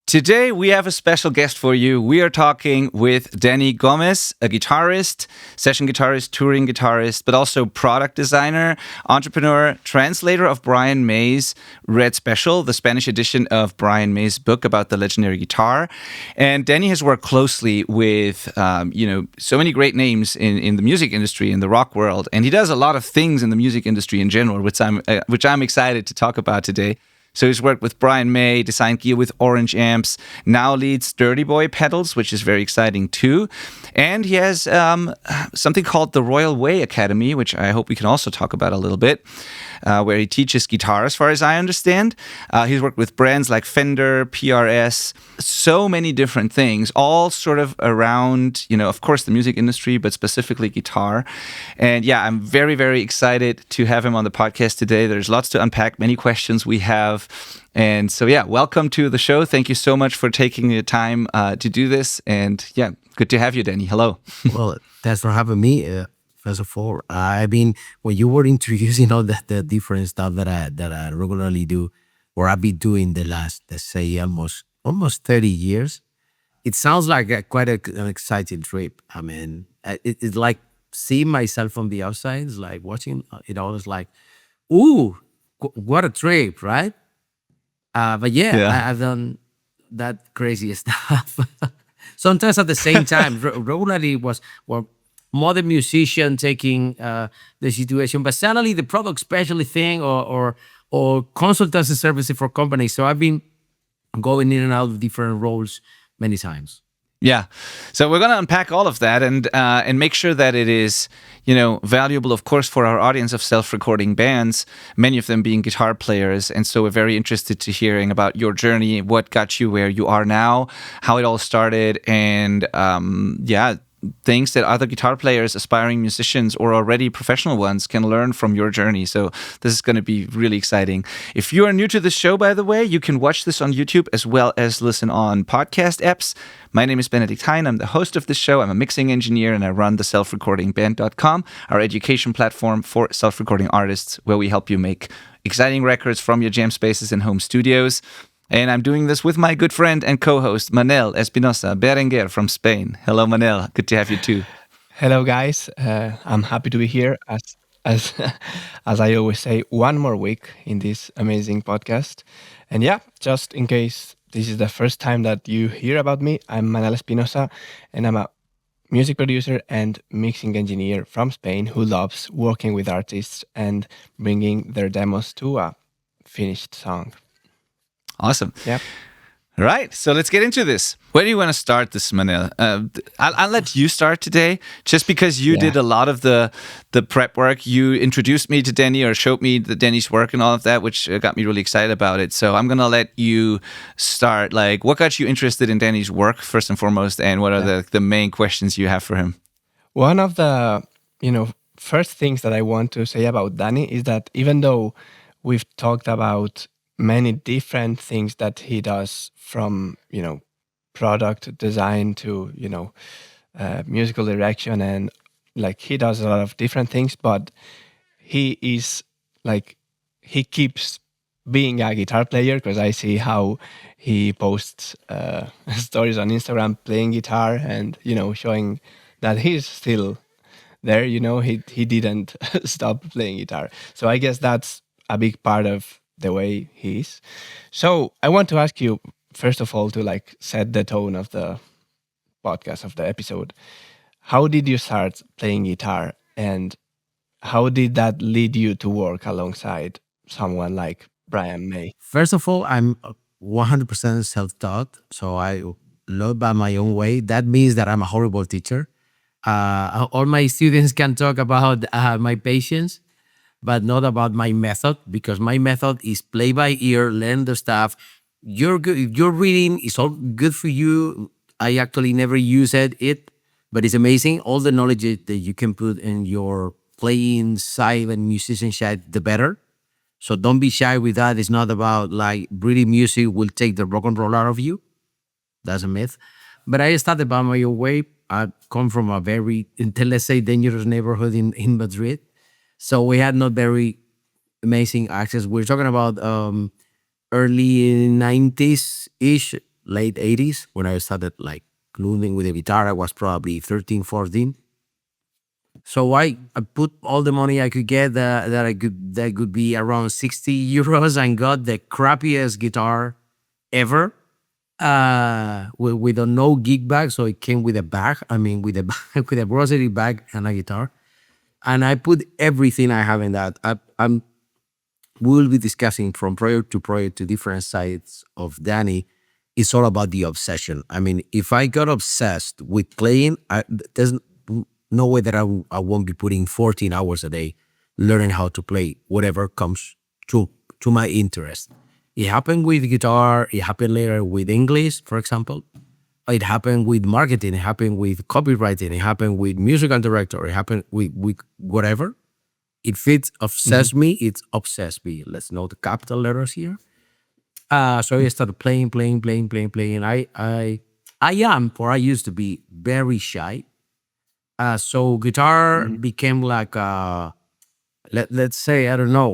Today, we have a special guest for you. We are talking with Danny Gomez, a guitarist, session guitarist, touring guitarist, but also product designer, entrepreneur, translator of Brian May's Red Special, the Spanish edition of Brian May's book about the legendary guitar. And Danny has worked closely with, so many great names in the music industry, in the rock world. And he does a lot of things in the music industry in general, which I'm excited to talk about today. So he's worked with Brian May, designed gear with Orange amps, now leads Dirty Boy pedals, which is very exciting too. And he has something called the Royal Way Academy, which I hope we can also talk about a little bit, where he teaches guitar as far as I understand. He's worked with brands like Fender, PRS, so many different things, all sort of around, of course, the music industry, but specifically guitar. And yeah, I'm very, very excited to have him on the podcast today. There's lots to unpack, many questions we have. And so, yeah, welcome to the show. Thank you so much for taking the time to do this. And yeah, good to have you, Danny. Hello. Well, thanks for having me. First of all, when you were introducing all the different stuff that I regularly do, or I've been doing the last, let's say, almost 30 years, it sounds like quite an exciting trip. I mean, it's like seeing myself from the outside. It's like watching it all. It's like, ooh, what a trip, right? But yeah. I've done that crazy stuff. Sometimes at the same time, regularly was more the musician taking the situation, but suddenly the product specialty thing or consultancy services for companies. So I've been going in and out of different roles many times. Yeah. So we're going to unpack all of that and make sure that it is, valuable, of course, for our audience of self-recording bands, many of them being guitar players. And so we're very interested to hearing about your journey, what got you where you are now, how it all started, and things that other guitar players, aspiring musicians, or already professional ones can learn from your journey. So this is going to be really exciting. If you are new to the show, by the way, you can watch this on YouTube as well as listen on podcast apps. My name is Benedikt. I'm the host of this show. I'm a mixing engineer and I run the selfrecordingband.com, our education platform for self-recording artists, where we help you make exciting records from your jam spaces and home studios. And I'm doing this with my good friend and co-host, Manel Espinosa Berenguer from Spain. Hello, Manel. Good to have you too. Hello, guys. I'm happy to be here. As as I always say, one more week in this amazing podcast. And yeah, just in case this is the first time that you hear about me, I'm Manel Espinosa, and I'm a music producer and mixing engineer from Spain who loves working with artists and bringing their demos to a finished song. Awesome. Yeah. All right, so let's get into this. Where do you want to start this, Manel? I'll let you start today, just because you did a lot of the prep work. You introduced me to Danny or showed me Danny's work and all of that, which got me really excited about it. So I'm going to let you start. Like, what got you interested in Danny's work, first and foremost, and what are the main questions you have for him? One of the, first things that I want to say about Danny is that even though we've talked about many different things that he does, from product design to musical direction, and like he does a lot of different things, but he keeps being a guitar player, because I see how he posts stories on Instagram playing guitar and showing that he's still there. He didn't stop playing guitar. So I guess that's a big part of the way he is. So I want to ask you, first of all, to set the tone of the podcast, of the episode. How did you start playing guitar, and how did that lead you to work alongside someone like Brian May? First of all, I'm 100% self-taught, so I learn by my own way. That means that I'm a horrible teacher. All my students can talk about my patience, but not about my method, because my method is play by ear, learn the stuff. You're good. Your reading is all good for you. I actually never use it, but it's amazing. All the knowledge that you can put in your playing side and musician side, the better. So don't be shy with that. It's not about reading music will take the rock and roll out of you. That's a myth. But I started by my own way. I come from a very, let's say, dangerous neighborhood in Madrid. So we had not very amazing access. We're talking about early 90s-ish, late 80s when I started like learning with the guitar. I was probably 13, 14. So I put all the money I could get that could be around 60 euros and got the crappiest guitar ever with a no gig bag. So it came with a bag. I mean, with a with a grocery bag and a guitar. And I put everything I have in that. I'm we'll be discussing from project to project to different sides of Danny. It's all about the obsession. I mean, if I got obsessed with playing, there's no way that I won't be putting 14 hours a day learning how to play whatever comes to my interest. It happened with guitar. It happened later with English, for example. It happened with marketing. It happened with copywriting. It happened with musical director. It happened with whatever. If it's obsessed me, it's obsessed me. Let's note the capital letters here. So I started playing. I am, or I used to be, very shy. So guitar became like let's say, I don't know,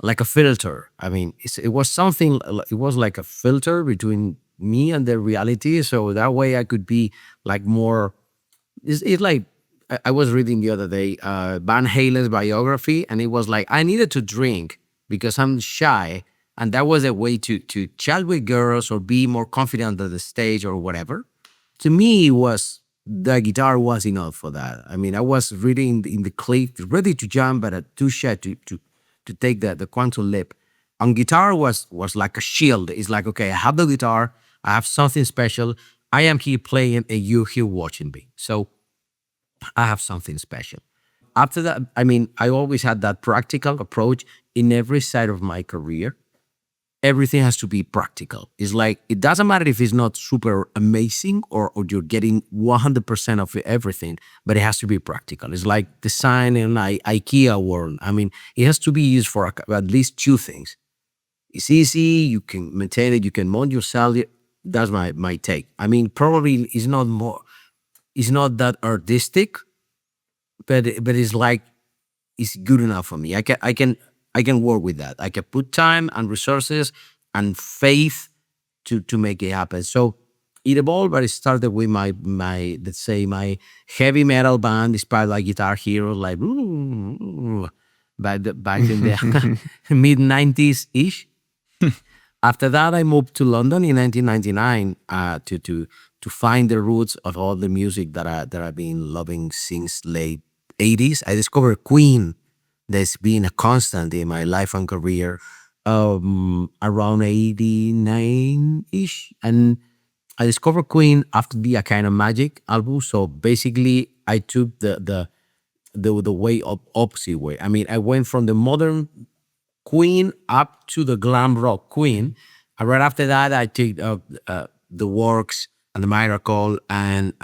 like a filter. I mean, it was something. It was like a filter between me and the reality. So that way I could be like more. It's like I was reading the other day Van Halen's biography, and it was like I needed to drink because I'm shy, and that was a way to chat with girls or be more confident at the stage or whatever. To me, it was the guitar was enough for that. I mean, I was really in the cliff, ready to jump, but too shy to take the quantum leap. On guitar was like a shield. It's like, okay, I have the guitar, I have something special. I am here playing, and you here watching me. So I have something special. After that, I mean, I always had that practical approach in every side of my career. Everything has to be practical. It's like, it doesn't matter if it's not super amazing or you're getting 100% of everything, but it has to be practical. It's like design in IKEA world. I mean, it has to be used for at least two things. It's easy, you can maintain it, you can mount yourself. That's my take. I mean, probably it's not that artistic, but it's like, it's good enough for me. I can work with that. I can put time and resources and faith to make it happen. So it evolved, but it started with my let's say my heavy metal band inspired by Guitar Hero, like back in the mid 90s ish. After that, I moved to London in 1999 to find the roots of all the music that I've been loving since late 80s. I discovered Queen. That's been a constant in my life and career around 89 ish, and I discovered Queen after the A Kind of Magic album. So basically, I took the way of opposite way. I mean, I went from the modern Queen up to the glam rock Queen. And right after that, I took the Works and the Miracle and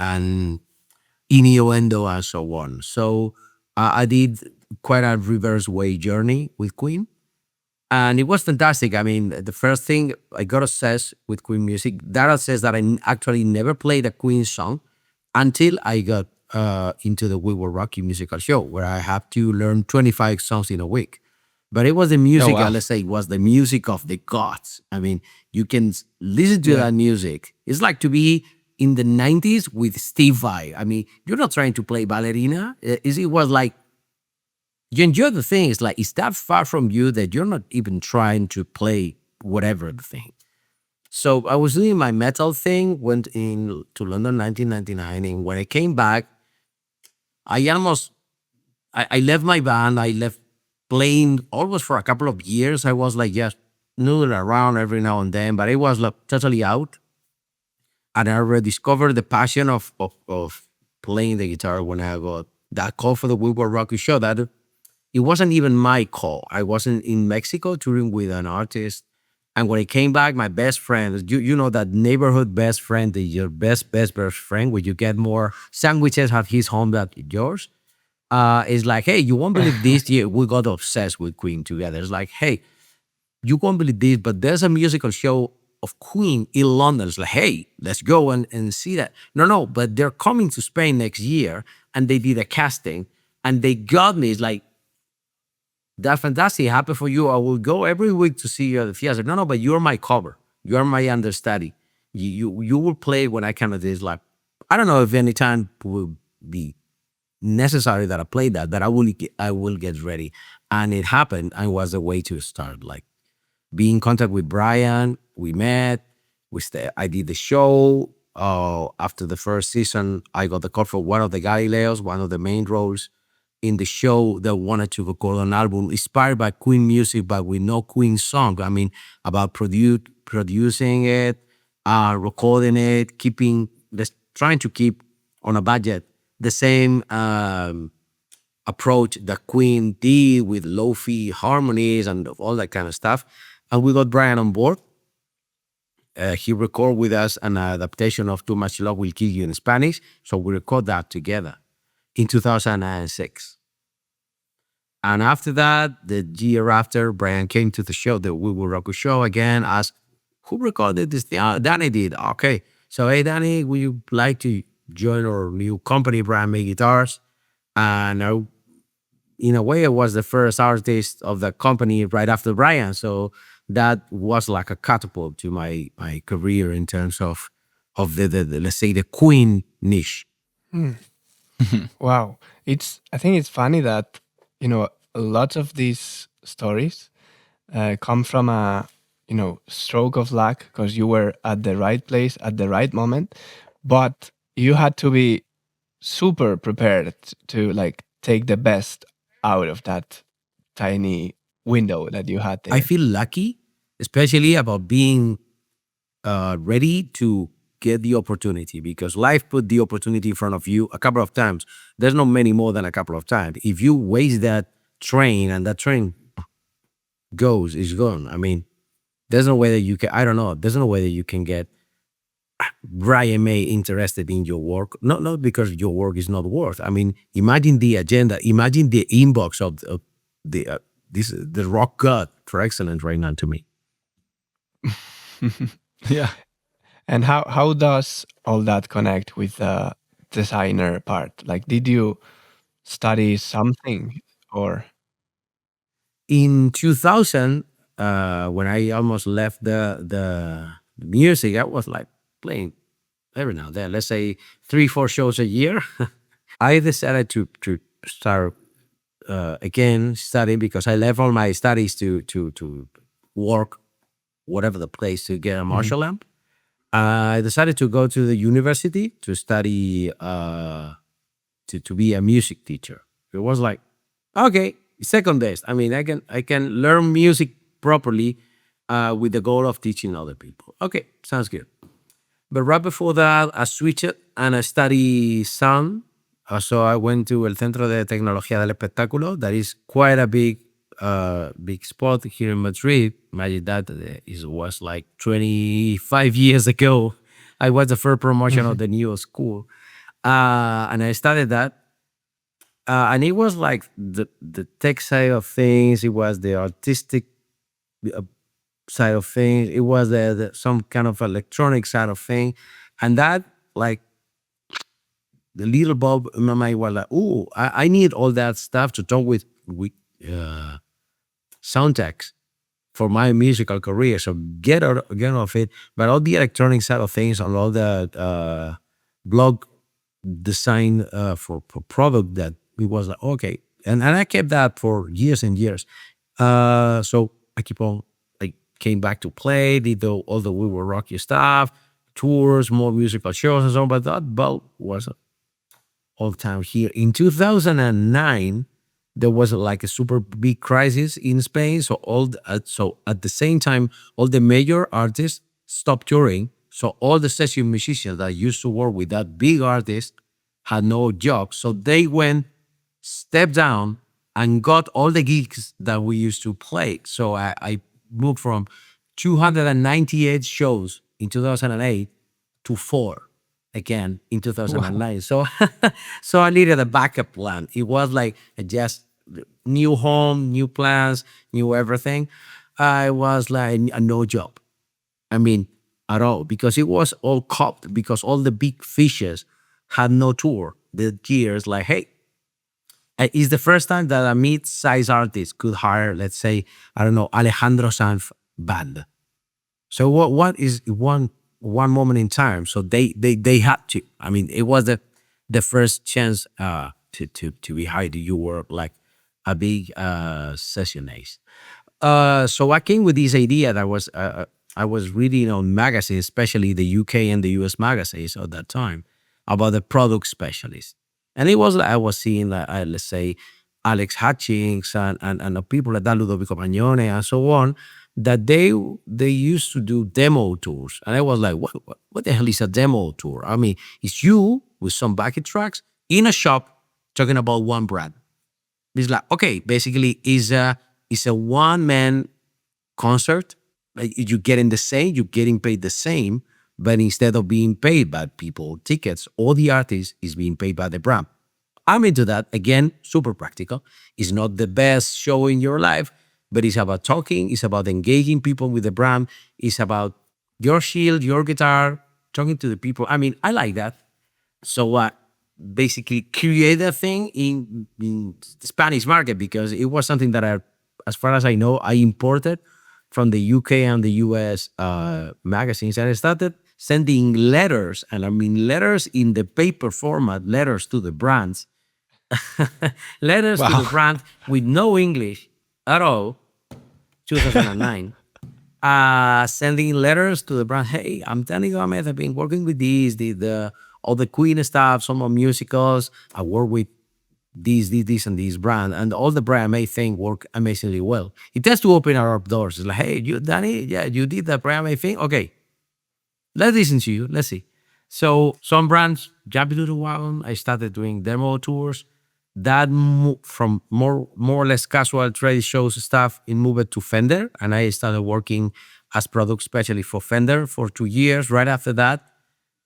Innuendo and so on. So I did quite a reverse way journey with Queen. And it was fantastic. I mean, the first thing, I got obsessed with Queen music. That says that actually never played a Queen song until I got into the We Were Rocky musical show, where I have to learn 25 songs in a week. But it was the music, wow. let's say, it was the music of the gods. I mean, you can listen to that music. It's like to be in the 90s with Steve Vai. I mean, you're not trying to play ballerina. It was like, you enjoy the thing. It's like, it's that far from you that you're not even trying to play whatever the thing. So I was doing my metal thing, went in to London 1999, and when I came back, I left my band. I left playing almost for a couple of years. I was like just noodling around every now and then, but it was like totally out. And I rediscovered the passion of playing the guitar when I got that call for the We Were Rocky show. That it wasn't even my call. I wasn't in Mexico touring with an artist. And when I came back, my best friend, you know that neighborhood best friend, your best friend, where you get more sandwiches at his home than yours, is like, hey, you won't believe this. Yeah, we got obsessed with Queen together. It's like, hey, you won't believe this, but there's a musical show of Queen in London. It's like, hey, let's go and see that. No, but they're coming to Spain next year, and they did a casting, and they got me. It's like, that's fantastic. Happy for you. I will go every week to see you at the theater. No, but you're my cover. You are my understudy. You will play when I kind of this like I don't know if any time will be necessary that I play that, but I will get ready. And it happened and was a way to start. Like be in contact with Brian. We met. I did the show. After the first season, I got the call for one of the Galileos, one of the main roles in the show that wanted to record an album inspired by Queen music, but with no Queen song. I mean, about producing it, recording it, trying to keep on a budget the same approach that Queen did with lo-fi harmonies and all that kind of stuff. And we got Brian on board. He recorded with us an adaptation of Too Much Love Will Kill You in Spanish. So we recorded that together in 2006. And after that, the year after, Brian came to the show, the We Will Rock You show again, asked, who recorded this thing? Oh, Danny did. Okay. So, hey, Danny, would you like to join our new company, Brian May Guitars? And in a way, I was the first artist of the company right after Brian. So that was like a catapult to my career in terms of the let's say the Queen niche. Wow. I think it's funny that, a lot of these stories come from a, stroke of luck because you were at the right place at the right moment, but you had to be super prepared to like take the best out of that tiny window that you had I there. feel lucky, especially about being ready to get the opportunity because life put the opportunity in front of you a couple of times. There's not many more than a couple of times. If you waste that train and that train is gone. I mean, there's no way that you can, I don't know, there's no way that you can get Brian May interested in your work. Not because your work is not worth. I mean, imagine the agenda, imagine the inbox of the rock god for excellence right now to me. Yeah. And how does all that connect with the designer part? Like, did you study something or? In 2000, when I almost left the music, I was like playing every now and then, let's say 3-4 shows a year. I decided to start again studying because I left all my studies to work whatever the place to get a Marshall amp. I decided to go to the university to study to be a music teacher. It was like, okay, second best. I mean, I can learn music properly with the goal of teaching other people. Okay, sounds good. But right before that, I switched and I study sound. So I went to El Centro de Tecnología del Espectáculo. That is quite a big spot here in Madrid. Imagine that was like 25 years ago. I was the first promotion of the new school. And I studied that. And it was like the tech side of things. It was the artistic uh, side of things. It was some kind of electronic side of thing. And that, like, the little bulb in my mind was like, oh, I need all that stuff to talk with sound techs for my musical career. So get out of it. But all the electronic side of things and all the blog design for product that it was like, okay. And I kept that for years and years. So I keep on, I came back to play, did all the We Will Rock You stuff, tours, more musical shows and so on. But that bulb was all the time here. In 2009, there was like a super big crisis in Spain. So so at the same time, all the major artists stopped touring. So all the session musicians that used to work with that big artist had no job. So they stepped down and got all the gigs that we used to play. So I moved from 298 shows in 2008 to 4 again in 2009. So so I needed a backup plan. It was like just new home, new plans, new everything. I was like a no job. I mean, at all, because it was all copped because all the big fishes had no tour. The years like, hey, it's the first time that a mid-size artist could hire, let's say, I don't know, Alejandro Sanz band. So what is one moment in time? So they had to. I mean, it was the first chance to be hired. You were like a big sessionist. So I came with this idea that I was reading on magazines, especially the UK and the US magazines at that time, about the product specialist. And it was like I was seeing, like, let's say, Alex Hutchings and the people like that, Ludovico Pagnone and so on, that they used to do demo tours. And I was like, what the hell is a demo tour? I mean, it's you with some backing tracks in a shop talking about one brand. It's like, okay, basically it's a one man concert. Like, you're getting the same, you're getting paid the same, but instead of being paid by people tickets, all the artist is being paid by the brand. I'm into that. Again, super practical. It's not the best show in your life, but it's about talking, it's about engaging people with the brand, it's about your shield, your guitar, talking to the people. I mean, I like that. So basically create a thing in the Spanish market, because it was something that as far as I know, I imported from the UK and the US magazines, and I started sending letters, and I mean letters in the paper format, letters to the brands, letters to the brand with no English at all. 2009. Sending letters to the brand. Hey, I'm Danny Gomez. I've been working with these, the all the Queen stuff, some of musicals. I work with this, and this brand, and all the brand may thing work amazingly well. It tends to open our doors. It's like, hey, you, Danny, yeah, you did the brand may thing. Okay, let's listen to you. Let's see. So some brands jumped into the wagon. I started doing demo tours. That from more or less casual trade shows stuff, it moved to Fender, and I started working as product specialist for Fender for 2 years. Right after that,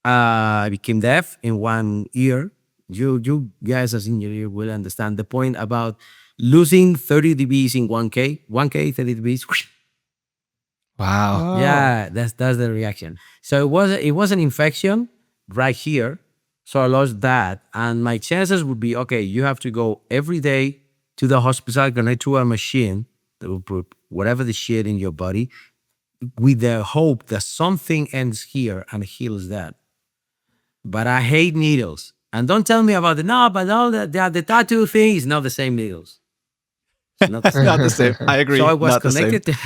I became deaf in 1 year. You guys as engineer will understand the point about losing 30 dBs in 1K, 30 dBs. Whoosh. Wow. Yeah, that's the reaction. So it was an infection right here. So I lost that, and my chances would be, okay, you have to go every day to the hospital, connect to a machine that will put whatever the shit in your body, with the hope that something ends here and heals that. But I hate needles. And don't tell me about the tattoo thing is not the same needles. It's not the same. Not the same. I agree. So I was Not the same. connected.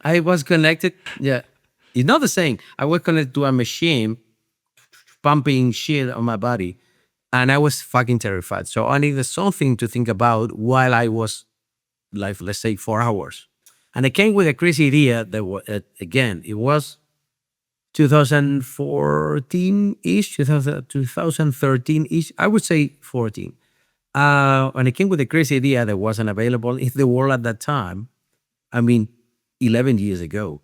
I was connected. Yeah, it's not the same. I was connected to a machine pumping shit on my body, and I was fucking terrified. So I needed something to think about while I was, like, let's say 4 hours. And I came with a crazy idea that again, it was 2014-ish, 2013-ish, I would say 14. And I came with a crazy idea that wasn't available in the world at that time. I mean, 11 years ago.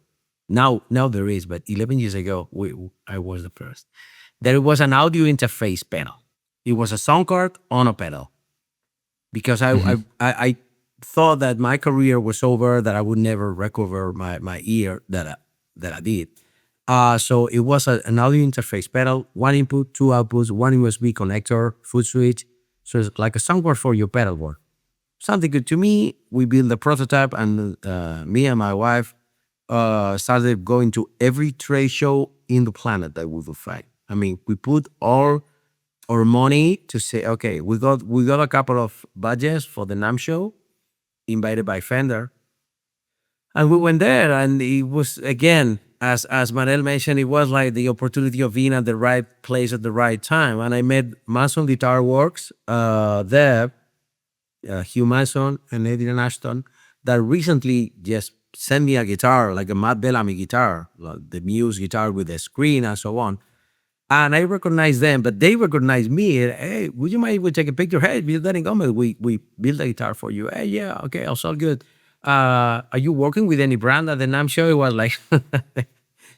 Now there is, but 11 years ago, I was the first. There was an audio interface panel. It was a sound card on a pedal. Because I thought that my career was over, that I would never recover my ear that I did. So it was an audio interface pedal, one input, two outputs, one USB connector, foot switch. So it's like a sound card for your pedal board. Sounded good to me. We built the prototype, and me and my wife started going to every trade show in the planet that we would find. I mean, we put all our money to say, okay, we got a couple of budgets for the NAMM show, invited by Fender, and we went there, and it was, again, as Manel mentioned, it was like the opportunity of being at the right place at the right time. And I met Manson Guitar Works there, Hugh Manson and Adrian Ashton, that recently just sent me a guitar, like a Matt Bellamy guitar, like the Muse guitar with a screen and so on. And I recognized them, but they recognized me. Hey, would you mind if we take a picture? Hey, we're letting go. We built a guitar for you. Hey, yeah, okay, it's all good. Are you working with any brand at the NAMM show? It was like,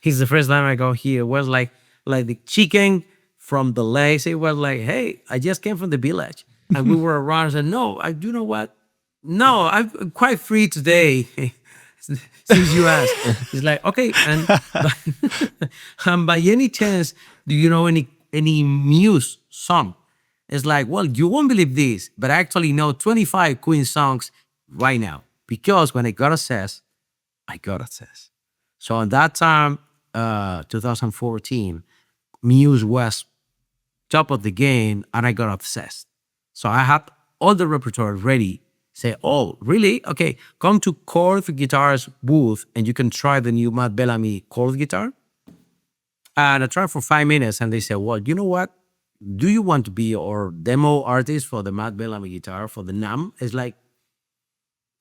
it's the first time I go here. It was like the chicken from the legs. It was like, hey, I just came from the village. And we were around and said, no, you know what? No, I'm quite free today. Since you asked. It's like, okay, and by any chance, do you know any Muse song? It's like, well, you won't believe this, but I actually know 25 Queen songs right now. Because when I got access, So at that time, 2014, Muse was top of the game, and I got obsessed. So I had all the repertoire ready. Say, oh, really? Okay, come to Chord Guitars booth, and you can try the new Matt Bellamy chord guitar. And I tried for 5 minutes, and they said, well, you know what? Do you want to be our demo artist for the Matt Bellamy guitar for the NAM? It's like,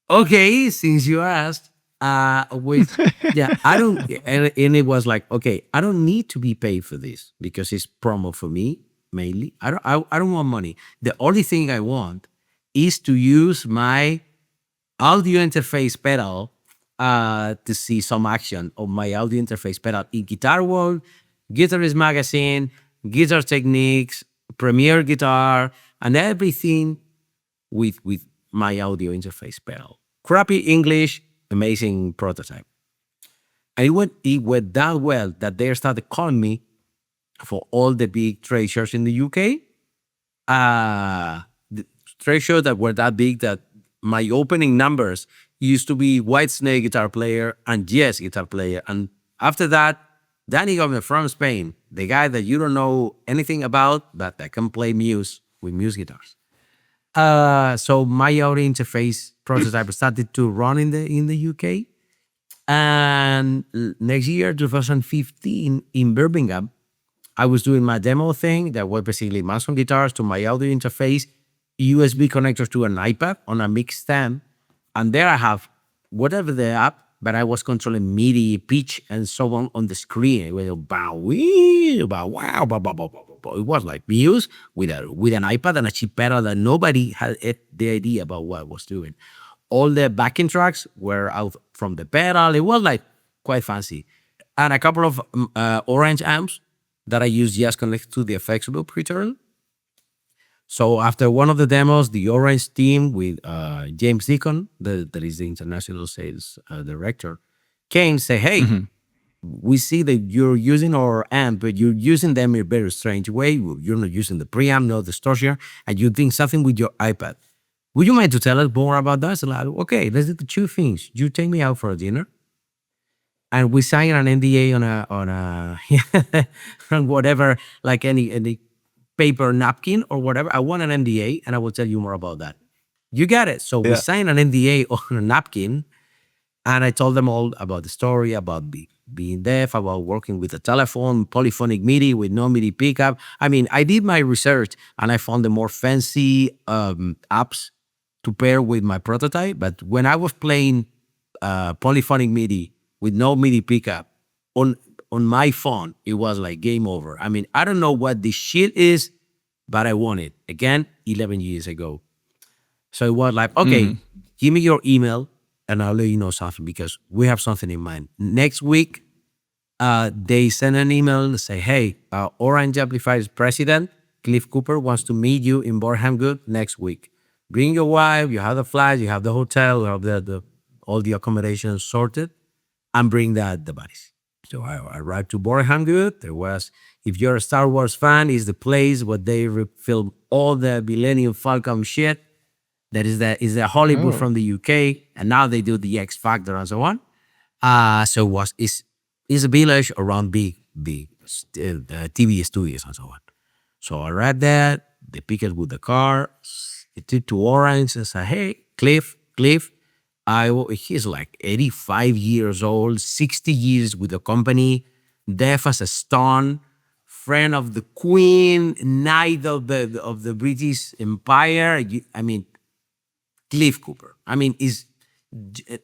okay, since you asked, with yeah, I don't, and it was like, okay, I don't need to be paid for this because it's promo for me mainly. I don't want money. The only thing I want is to use my audio interface pedal to see some action of my audio interface pedal in Guitar World, Guitarist Magazine, Guitar Techniques, Premier Guitar, and everything with my audio interface pedal. Crappy English, amazing prototype. And it went that well that they started calling me for all the big trade shows in the UK. The trade shows that were that big that my opening numbers used to be Whitesnake guitar player and Yes guitar player. And after that, Danny Gomez from Spain, the guy that you don't know anything about, but that can play Muse with Muse guitars. So my audio interface prototype started to run in the UK. And next year, 2015, in Birmingham, I was doing my demo thing that was basically Manson guitars to my audio interface, USB connectors to an iPad on a mix stand. And there I have whatever the app, but I was controlling MIDI, pitch, and so on the screen. It was bow, wee, bow, wow, bow, bow, bow, bow, bow. It was like Muse with an iPad and a cheap pedal that nobody had the idea about what I was doing. All the backing tracks were out from the pedal. It was like quite fancy. And a couple of orange amps that I used just connected to the effects loop return. So after one of the demos, the Orange team with James Deacon, that is the international sales director, came and say, hey, we see that you're using our amp, but you're using them in a very strange way. You're not using the preamp, not the distortion, and you're doing something with your iPad. Would you mind to tell us more about that? So like, okay, let's do the two things. You take me out for a dinner, and we sign an NDA on a on whatever, like any paper napkin or whatever. I want an NDA, and I will tell you more about that. You got it. So we signed an NDA on a napkin, and I told them all about the story, about being deaf, about working with a telephone, polyphonic MIDI with no MIDI pickup. I mean, I did my research, and I found the more fancy apps to pair with my prototype. But when I was playing polyphonic MIDI with no MIDI pickup on my phone, it was like game over. I mean, I don't know what this shit is, but I want it. Again, 11 years ago. So it was like, okay, give me your email and I'll let you know something because we have something in mind. Next week, they send an email and say, hey, Orange Amplifiers president, Cliff Cooper, wants to meet you in Boreham next week. Bring your wife, you have the flight, you have the hotel, you have all the accommodations sorted, and bring the buddies. So I arrived to Boreham. There was, if you're a Star Wars fan, is the place where they film all the Millennium Falcon shit. That is the Hollywood from the UK, and now they do the X Factor and so on. So it's a village around big TV studios and so on. So I arrived there. They picked us with the car. They took to Orange and said, "Hey, Cliff, he's like 85 years old, 60 years with the company, deaf as a stone, friend of the Queen, knight of the British Empire. I mean, Cliff Cooper. I mean, is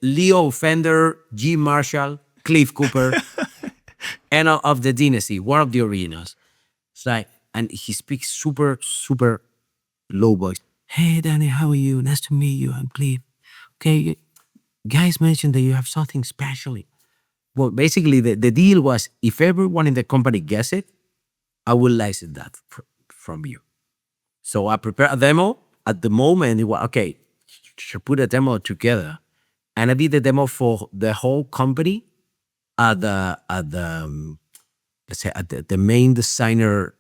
Leo Fender, G. Marshall, Cliff Cooper, and of the dynasty, one of the originals. It's like, and he speaks super, super low voice. Hey, Danny, how are you? Nice to meet you. I'm Cliff. Okay, guys mentioned that you have something special. Well, basically, the deal was if everyone in the company gets it, I will license that from you. So I prepared a demo. At the moment, it was, okay, should put a demo together. And I did the demo for the whole company at the main designer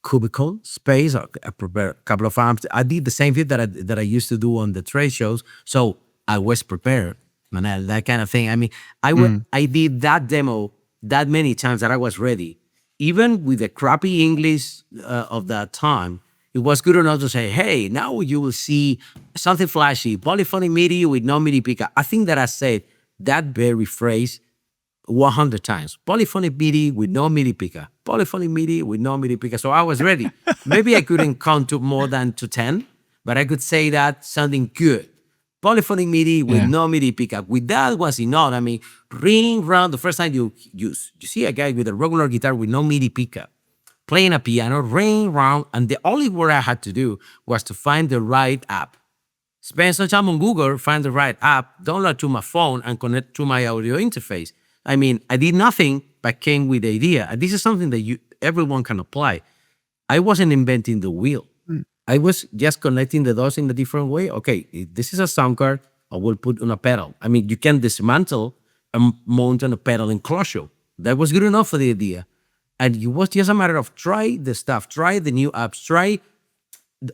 cubicle space. I prepared a couple of amps. I did the same thing that I used to do on the trade shows. So I was prepared. Manel, that kind of thing. I mean, Mm. I did that demo that many times that I was ready. Even with the crappy English of that time, it was good enough to say, hey, now you will see something flashy, polyphonic MIDI with no MIDI pickup. I think that I said that very phrase 100 times. Polyphonic MIDI with no MIDI picker. Polyphonic MIDI with no MIDI picker. So I was ready. Maybe I couldn't count to more than to 10, but I could say that sounding good. Polyphonic MIDI with Yeah. no MIDI pickup. With that was enough. I mean, ring round the first time you see a guy with a regular guitar with no MIDI pickup playing a piano, ring round, and the only work I had to do was to find the right app. Spend some time on Google, find the right app, download to my phone, and connect to my audio interface. I mean, I did nothing but came with the idea. And this is something that everyone can apply. I wasn't inventing the wheel. I was just connecting the dots in a different way. Okay, if this is a sound card, I will put on a pedal. I mean, you can dismantle and mount on a pedal enclosure. That was good enough for the idea. And it was just a matter of try the stuff, try the new apps, try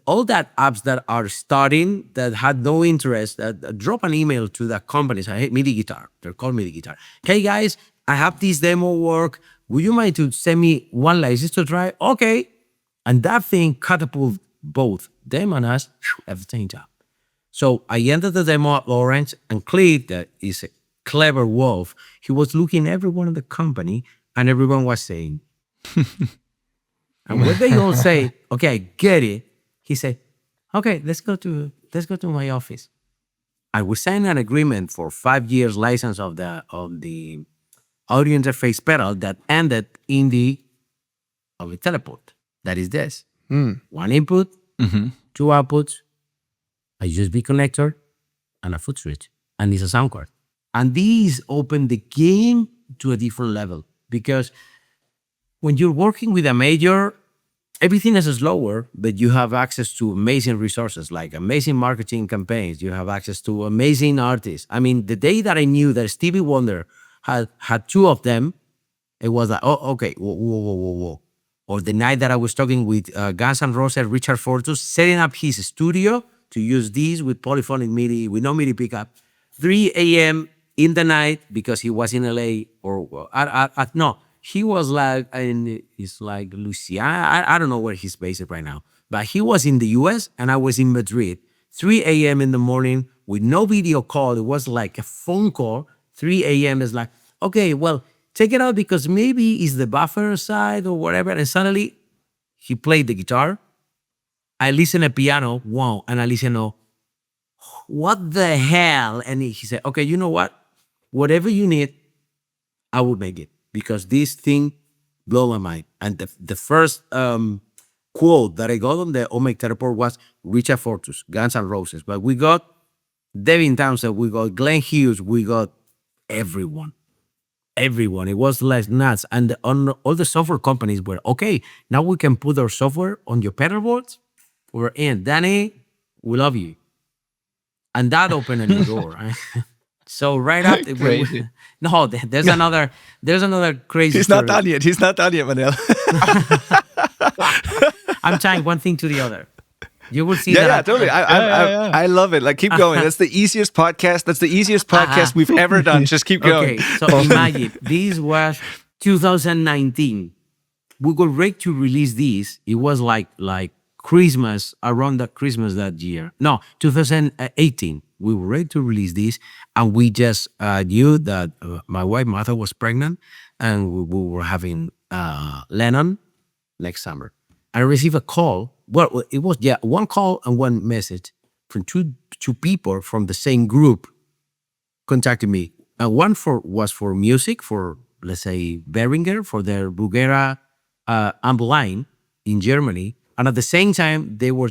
all that apps that are starting that had no interest, drop an email to the companies. Hey, MIDI guitar. They're called MIDI guitar. Hey guys, I have this demo work. Would you mind to send me one license to try? Okay. And that thing catapulted both them and us at the same time. So I ended the demo at Lawrence, and Cleve, that is a clever wolf, he was looking everyone in the company, and everyone was saying, and when they all say, okay, I get it, he said, okay, let's go to my office. And we signed an agreement for 5 years license of the audio interface pedal that ended in the of a teleport. That is this. One input, two outputs, a USB connector, and a foot switch. And it's a sound card. And these open the game to a different level, because when you're working with a major, everything is slower, but you have access to amazing resources, like amazing marketing campaigns. You have access to amazing artists. I mean, the day that I knew that Stevie Wonder had two of them, it was like, oh, okay, whoa. Or the night that I was talking with Guns N' Roses, Richard Fortus, setting up his studio to use these with polyphonic MIDI, with no MIDI pickup, 3 a.m. in the night, because he was in LA, or no, he was like it's like Louisiana. I don't know where he's based right now, but he was in the US and I was in Madrid. 3 a.m. in the morning with no video call. It was like a phone call. 3 a.m. is like, okay, well, take it out because maybe it's the buffer side or whatever. And suddenly he played the guitar. I listen to piano, wow, and I listen to what the hell? And he said, okay, you know what? Whatever you need, I will make it, because this thing blew my mind. And the first quote that I got on the OMEC teleport was Richard Fortus, Guns N' Roses. But we got Devin Townsend, we got Glenn Hughes, we got everyone. Everyone. It was like nuts. And on all the software companies were, okay, now we can put our software on your pedal boards. We're in. Danny, we love you. And that opened a new door. Right? So right after, Crazy. no, there's another crazy. He's story. not done yet. He's not done yet, Manel. I'm tying one thing to the other. You will see Yeah, that. totally. I love it. Like, keep going. That's the easiest podcast. That's the easiest podcast we've ever done. Just keep going. Okay, so imagine this was 2019. We got ready to release this. It was like Christmas, around that Christmas that year. No, 2018. We were ready to release this, and we just knew that my wife Martha was pregnant, and we were having Lennon next summer. I received a call. Well, it was one call and one message from two people from the same group contacted me. And one was for music, for, let's say, Behringer, for their Bulgara amp line in Germany. And at the same time, they were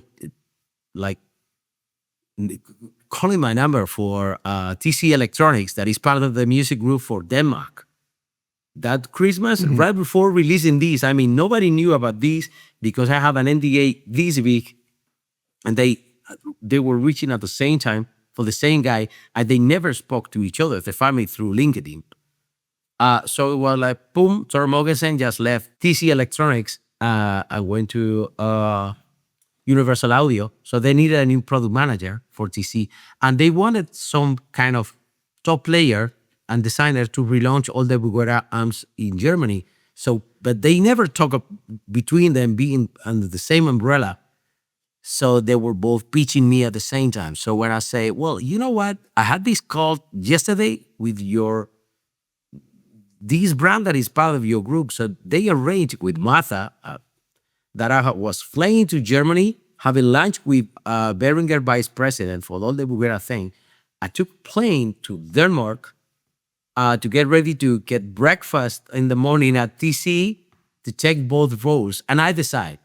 like calling my number for TC Electronics, that is part of the music group for Denmark. That Christmas, right before releasing this, I mean, nobody knew about this because I have an NDA this week, and they were reaching at the same time for the same guy, and they never spoke to each other. They found me through LinkedIn. So it was like, boom, Tor Mogensen just left TC Electronics. I went to Universal Audio. So they needed a new product manager for TC, and they wanted some kind of top player and designer to relaunch all the Buguera amps in Germany. So, but they never talk between them being under the same umbrella. So they were both pitching me at the same time. So when I say, well, you know what? I had this call yesterday with this brand that is part of your group. So they arranged with Martha that I was flying to Germany, having lunch with Beringer vice president for all the Buguera thing. I took plane to Denmark to get ready to get breakfast in the morning at TC to check both roles. And I decide,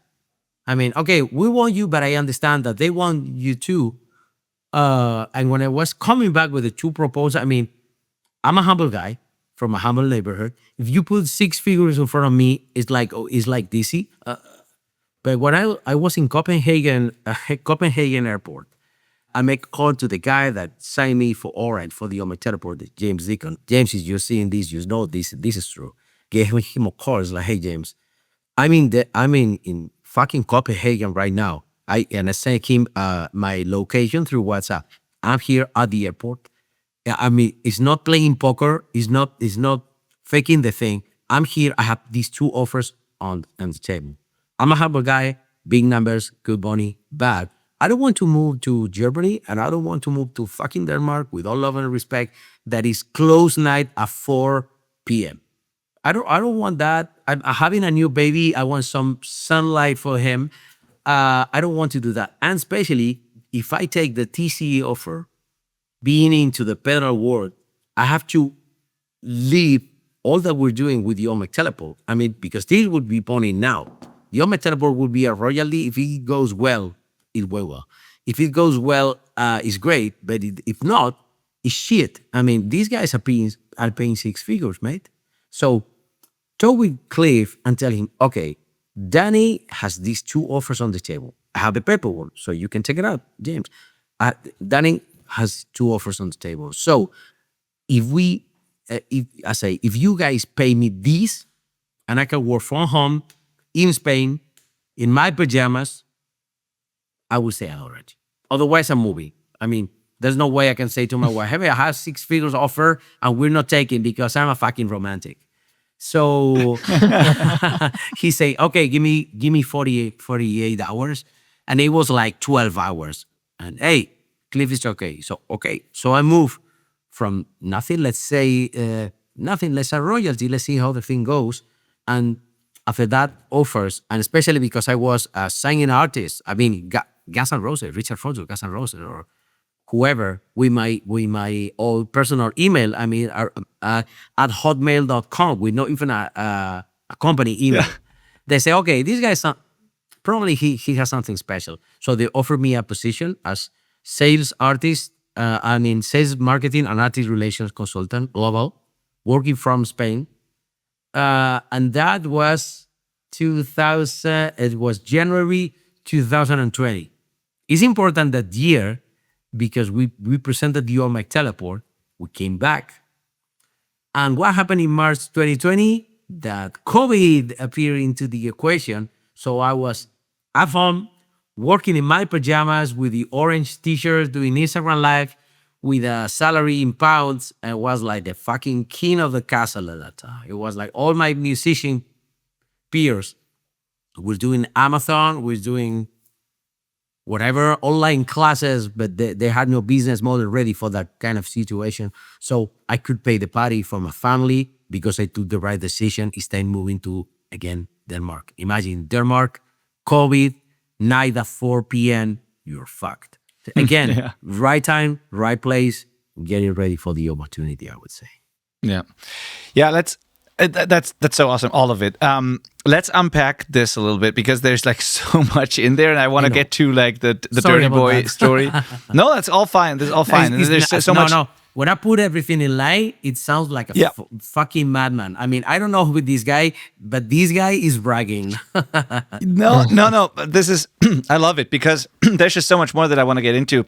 I mean, okay, we want you, but I understand that they want you too. And when I was coming back with the two proposals, I mean, I'm a humble guy from a humble neighborhood. If you put 6 figures in front of me, it's like DC. But when I was in Copenhagen airport, I make a call to the guy that signed me for Orange for the OMEC teleport, James Deacon. James, if you're seeing this, you know this is true. Gave him a call. It's like, hey James, I'm in fucking Copenhagen right now. I sent him my location through WhatsApp. I'm here at the airport. I mean, it's not playing poker. It's not faking the thing. I'm here. I have these 2 offers on the table. I'm a humble guy, big numbers, good money, bad. I don't want to move to Germany, and I don't want to move to fucking Denmark, with all love and respect, that is close night at 4 p.m. I don't want that. I'm having a new baby. I want some sunlight for him. I don't want to do that. And especially if I take the TCE offer, being into the pedal world, I have to leave all that we're doing with the OMEC teleport. I mean, because this would be money now. The OMEC teleport would be a royalty. If it goes well, it will well. If it goes well, it's great. But if not, it's shit. I mean, these guys are paying 6 figures, mate. So talk with Cliff and tell him, okay, Danny has these 2 offers on the table. I have the paperwork, so you can check it out, James. Danny has 2 offers on the table. So if you guys pay me this, and I can work from home in Spain, in my pajamas, I would say already. Otherwise, I'm moving. I mean, there's no way I can say to my wife, hey, I have 6 figures offer and we're not taking because I'm a fucking romantic. So he say, okay, give me 48 hours. And it was like 12 hours. And hey, Cliff is okay. So, okay. So I move from nothing, let's say royalty. Let's see how the thing goes. And after that, offers, and especially because I was a signing artist, I mean, Guns N' Roses, Richard Fonzo, Guns N' Roses, or whoever, with my old personal email, I mean, at hotmail.com, with not even a company email. Yeah. They say, okay, this guy's probably he has something special. So they offer me a position as sales artist, sales marketing and artist relations consultant, global, working from Spain. And that was it was January 2020. It's important that year because we presented the OMEC teleport. We came back. And what happened in March 2020? That COVID appeared into the equation. So I was at home working in my pajamas with the orange t-shirt, doing Instagram Live with a salary in pounds, and was like the fucking king of the castle at that time. It was like all my musician peers were doing Amazon, was doing whatever, online classes, but they had no business model ready for that kind of situation. So I could pay the party for my family because I took the right decision instead of moving to, again, Denmark. Imagine Denmark, COVID, night at 4 p.m., you're fucked. Again, yeah. Right time, right place, getting ready for the opportunity, I would say. Yeah. That's so awesome, all of it. Let's unpack this a little bit because there's like so much in there, and I want to get to like the Dirty Boy story. No, that's all fine. This is all fine. There's so much. No. When I put everything in line, it sounds like a fucking madman. I mean, I don't know who this guy, but this guy is bragging. No. This is, I love it because there's just so much more that I want to get into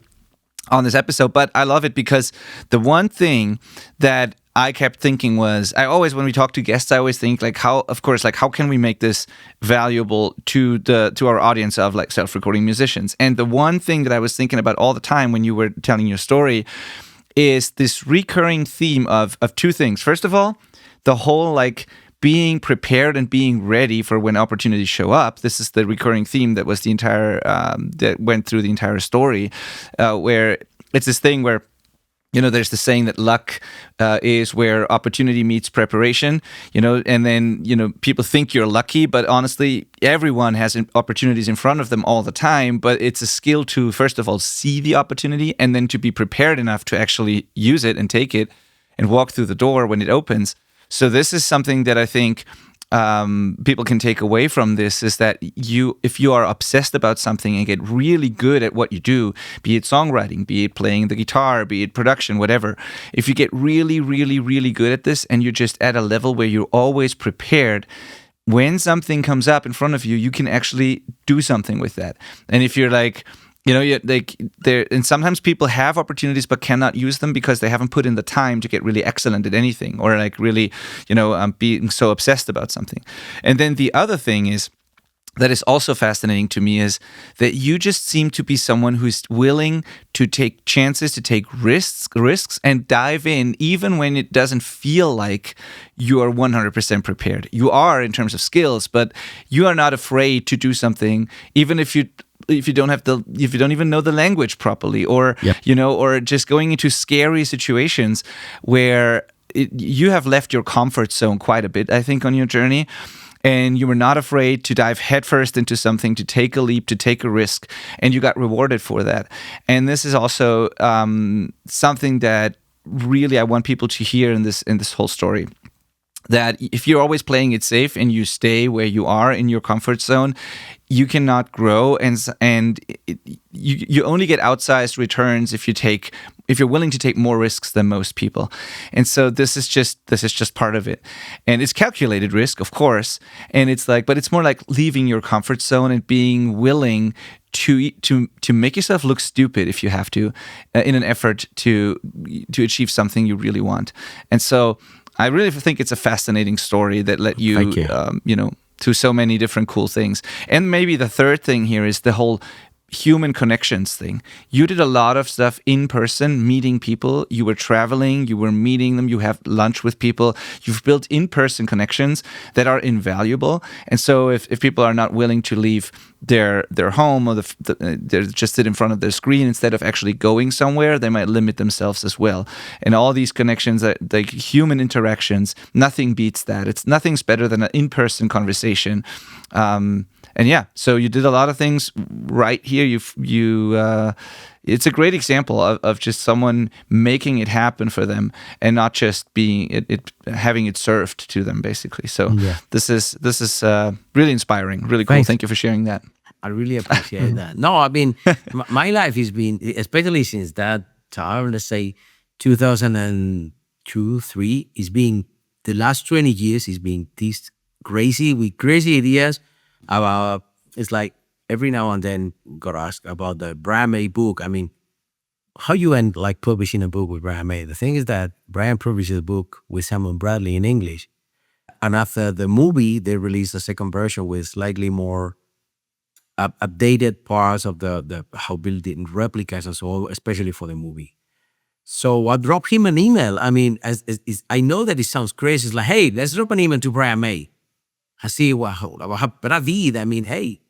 on this episode. But I love it because the one thing that I kept thinking was, when we talk to guests, I always think like how can we make this valuable to our audience of like self-recording musicians? And the one thing that I was thinking about all the time when you were telling your story is this recurring theme of two things. First of all, the whole like being prepared and being ready for when opportunities show up. This is the recurring theme that was the entire that went through the entire story, where it's this thing where, there's the saying that luck is where opportunity meets preparation, and then, people think you're lucky, but honestly, everyone has opportunities in front of them all the time. But it's a skill to, first of all, see the opportunity and then to be prepared enough to actually use it and take it and walk through the door when it opens. So this is something that I think people can take away from this, is that if you are obsessed about something and get really good at what you do, be it songwriting, be it playing the guitar, be it production, whatever, if you get really, really, really good at this and you're just at a level where you're always prepared, when something comes up in front of you, you can actually do something with that. And if you're like, and sometimes people have opportunities but cannot use them because they haven't put in the time to get really excellent at anything, or like really, being so obsessed about something. And then the other thing is that is also fascinating to me is that you just seem to be someone who's willing to take chances, to take risks, and dive in even when it doesn't feel like you are 100% prepared. You are in terms of skills, but you are not afraid to do something, even if you don't even know the language properly, or or just going into scary situations where you have left your comfort zone quite a bit, I think, on your journey, and you were not afraid to dive headfirst into something, to take a leap, to take a risk, and you got rewarded for that. And this is also something that really I want people to hear in this whole story. That if you're always playing it safe and you stay where you are in your comfort zone, you cannot grow, and you only get outsized returns if you're willing to take more risks than most people. And so this is just part of it, and it's calculated risk, of course. And it's like, but it's more like leaving your comfort zone and being willing to make yourself look stupid if you have to, in an effort to achieve something you really want. And so I really think it's a fascinating story that let you, to so many different cool things. And maybe the third thing here is the whole human connections thing. You did a lot of stuff in person, meeting people. You were traveling, you were meeting them, you have lunch with people. You've built in-person connections that are invaluable. And so if people are not willing to leave their home, or they just sit in front of their screen instead of actually going somewhere, they might limit themselves as well. And all these connections, like human interactions, nothing beats that. Nothing's better than an in-person conversation. And yeah, so you did a lot of things right here. It's a great example of just someone making it happen for them and not just having it served to them, basically. So this is really inspiring, really cool. Thanks. Thank you for sharing that. I really appreciate that. No, I mean, my life has been, especially since that time, let's say 2002, 3, is being, the last 20 years is being this crazy, with crazy ideas about, it's like every now and then got asked about the Brian May book. I mean, how you end like publishing a book with Brian May? The thing is that Brian published a book with Simon Bradley in English. And after the movie, they released a second version with slightly more updated parts of the how built-in replicas and so on, especially for the movie. So I dropped him an email. I mean, I know that it sounds crazy. It's like, hey, let's drop an email to Brian May. I see what but I did. I mean, hey,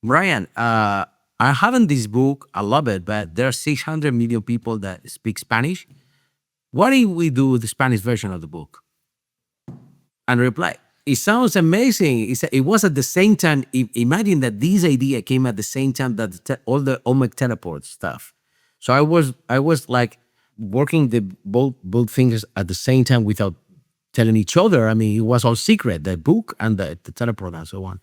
Brian, I haven't this book. I love it, but there are 600 million people that speak Spanish. What if we do the Spanish version of the book? And reply, it sounds amazing. It was at the same time. Imagine that this idea came at the same time that all the OMEC teleport stuff. So I was like working the both fingers at the same time without telling each other. I mean, it was all secret, the book and the teleport and so on.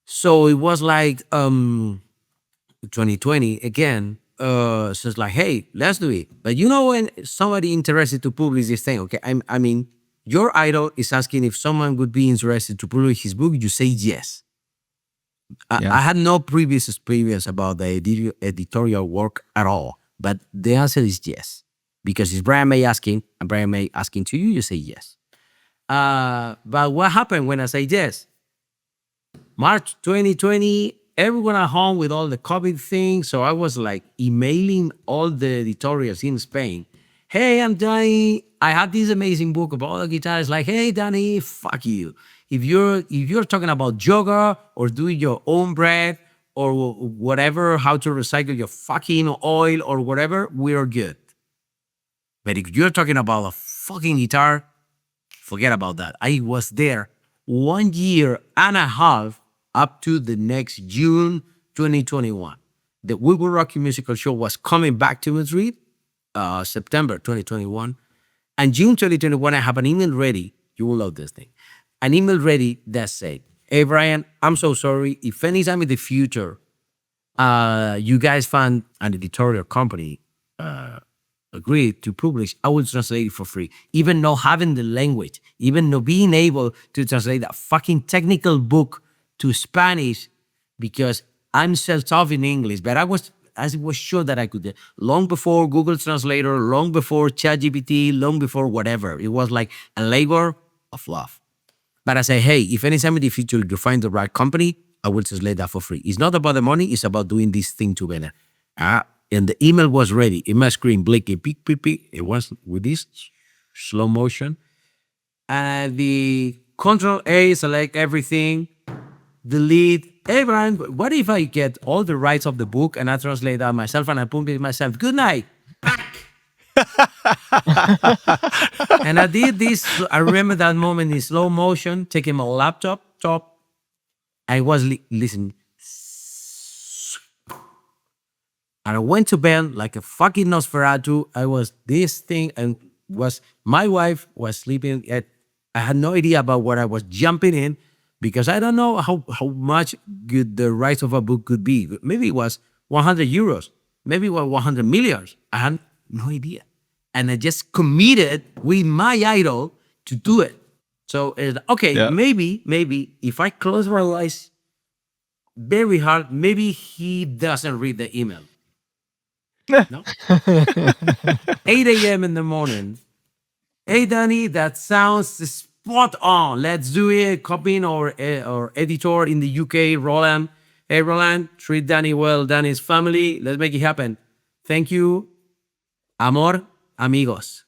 So it was like 2020 again. So it's like, hey, let's do it. But when somebody interested to publish this thing, okay, I mean, your idol is asking if someone would be interested to publish his book, you say yes. I had no previous experience about the editorial work at all, but the answer is yes. Because it's Brian May asking, and Brian May asking to you, you say yes. But what happened when I say yes? March 2020, everyone at home with all the COVID things. So I was like emailing all the editorials in Spain. Hey, I'm Danny. I have this amazing book about the guitars. Like, hey, Danny, fuck you. If you're talking about yoga or doing your own bread or whatever, how to recycle your fucking oil or whatever, we're good. But if you're talking about a fucking guitar, forget about that. I was there 1 year and a half up to the next June 2021. The We Will Rock You musical show was coming back to Madrid, September 2021. And June 2021, I have an email ready. You will love this thing. An email ready that said, hey, Brian, I'm so sorry. If anytime in the future, you guys find an editorial company agreed to publish, I will translate it for free. Even not having the language, even not being able to translate that fucking technical book to Spanish, because I'm self-taught in English, but I was sure that I could. Long before Google Translator, long before ChatGPT, long before whatever. It was like a labor of love. But I say, hey, if anytime in the future you find the right company, I will translate that for free. It's not about the money, it's about doing this thing together. And the email was ready. In my screen, blinking, beep, beep, beep. It was with this slow motion. And the Control A, select everything, delete. Hey, Brian, what if I get all the rights of the book and I translate that myself and I publish it myself? Good night. And I did this. I remember that moment in slow motion, taking my laptop, I was listening. And I went to bed like a fucking Nosferatu. I was this thing and my wife was sleeping. I had no idea about what I was jumping in because I don't know how much good the rights of a book could be. Maybe it was 100 euros. Maybe it was 100 million. I had no idea. And I just committed with my idol to do it. So, okay, maybe if I close my eyes very hard, maybe he doesn't read the email. No. 8 a.m. in the morning. Hey, Danny, that sounds spot on. Let's do it. Copying our editor in the UK, Roland. Hey, Roland, treat Danny well. Danny's family. Let's make it happen. Thank you. Amor, amigos.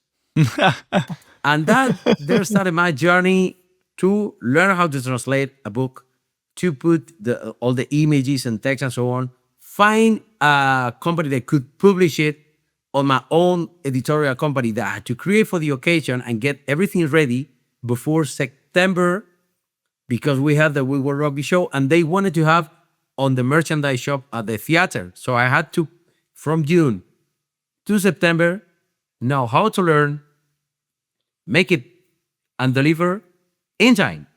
And there started my journey to learn how to translate a book, to put all the images and text and so on. Find a company that could publish it on my own editorial company that I had to create for the occasion and get everything ready before September because we had the We Will Rock You show and they wanted to have on the merchandise shop at the theater. So I had to, from June to September, know how to learn, make it, and deliver in time.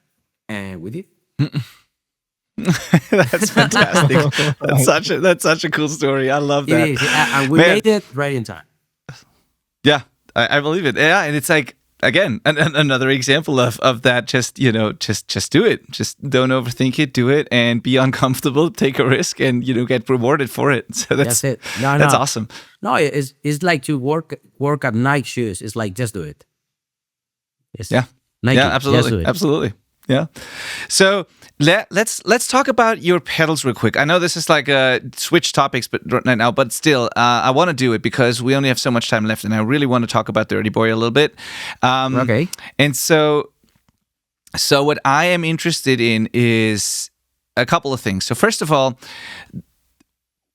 And we did. That's fantastic. That's such a cool story. I love that. It is, and we made it right in time. Yeah, I believe it. Yeah, and it's like again another example of that. Just do it. Just don't overthink it. Do it and be uncomfortable. Take a risk and get rewarded for it. So that's it. That's awesome. No, it's like to work at Nike shoes. It's like just do it. Nike, absolutely. Yeah. So let's talk about your pedals real quick. I know this is like a switch topics, right now, but still, I want to do it because we only have so much time left, and I really want to talk about Dirty Boy a little bit. Okay. And so what I am interested in is a couple of things. So first of all,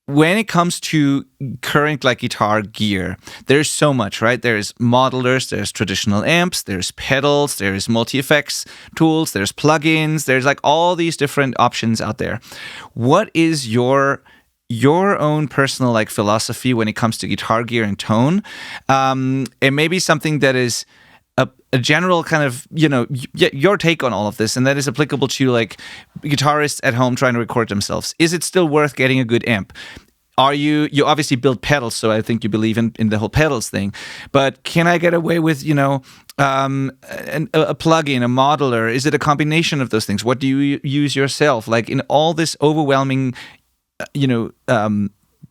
when it comes to current guitar gear, there's so much, right? There's modelers, there's traditional amps, there's pedals, there's multi-effects tools, there's plugins, there's all these different options out there. What is your own personal philosophy when it comes to guitar gear and tone? And maybe something that is a general kind of, your take on all of this, and that is applicable to guitarists at home trying to record themselves. Is it still worth getting a good amp? Are you obviously build pedals, so I think you believe in the whole pedals thing, but can I get away with, a plugin, a modeler? Is it a combination of those things? What do you use yourself? In all this overwhelming,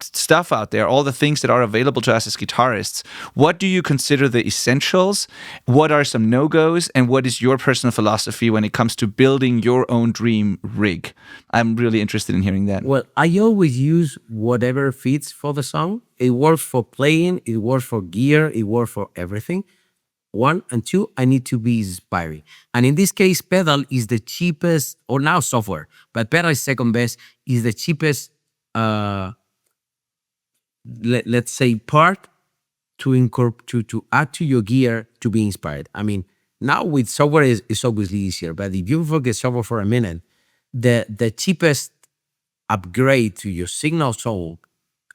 stuff out there, all the things that are available to us as guitarists, what do you consider the essentials? What are some no-goes? And what is your personal philosophy when it comes to building your own dream rig? I'm really interested in hearing that. Well, I always use whatever fits for the song. It works for playing, it works for gear, it works for everything. One, and two, I need to be inspiring. And in this case, pedal is the cheapest, or now software, but pedal is second best, is the cheapest, let's say, part to add to your gear to be inspired. I mean, now with software is obviously easier, but if you forget software for a minute, the cheapest upgrade to your signal soul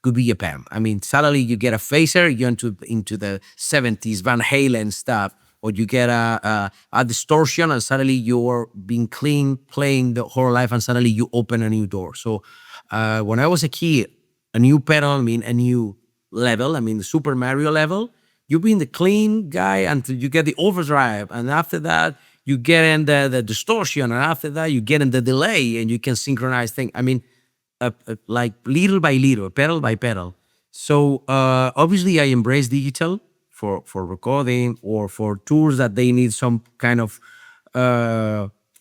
could be a pedal. I mean, suddenly you get a phaser, you're into the 70s Van Halen stuff, or you get a distortion and suddenly you're being clean playing the whole life and suddenly you open a new door. So when I was a kid, a new pedal, I mean, a new level, I mean, the Super Mario level, you being the clean guy until you get the overdrive. And after that, you get in the distortion. And after that, you get in the delay and you can synchronize things. I mean, like little by little, pedal by pedal. So obviously I embrace digital for recording or for tours that they need some kind of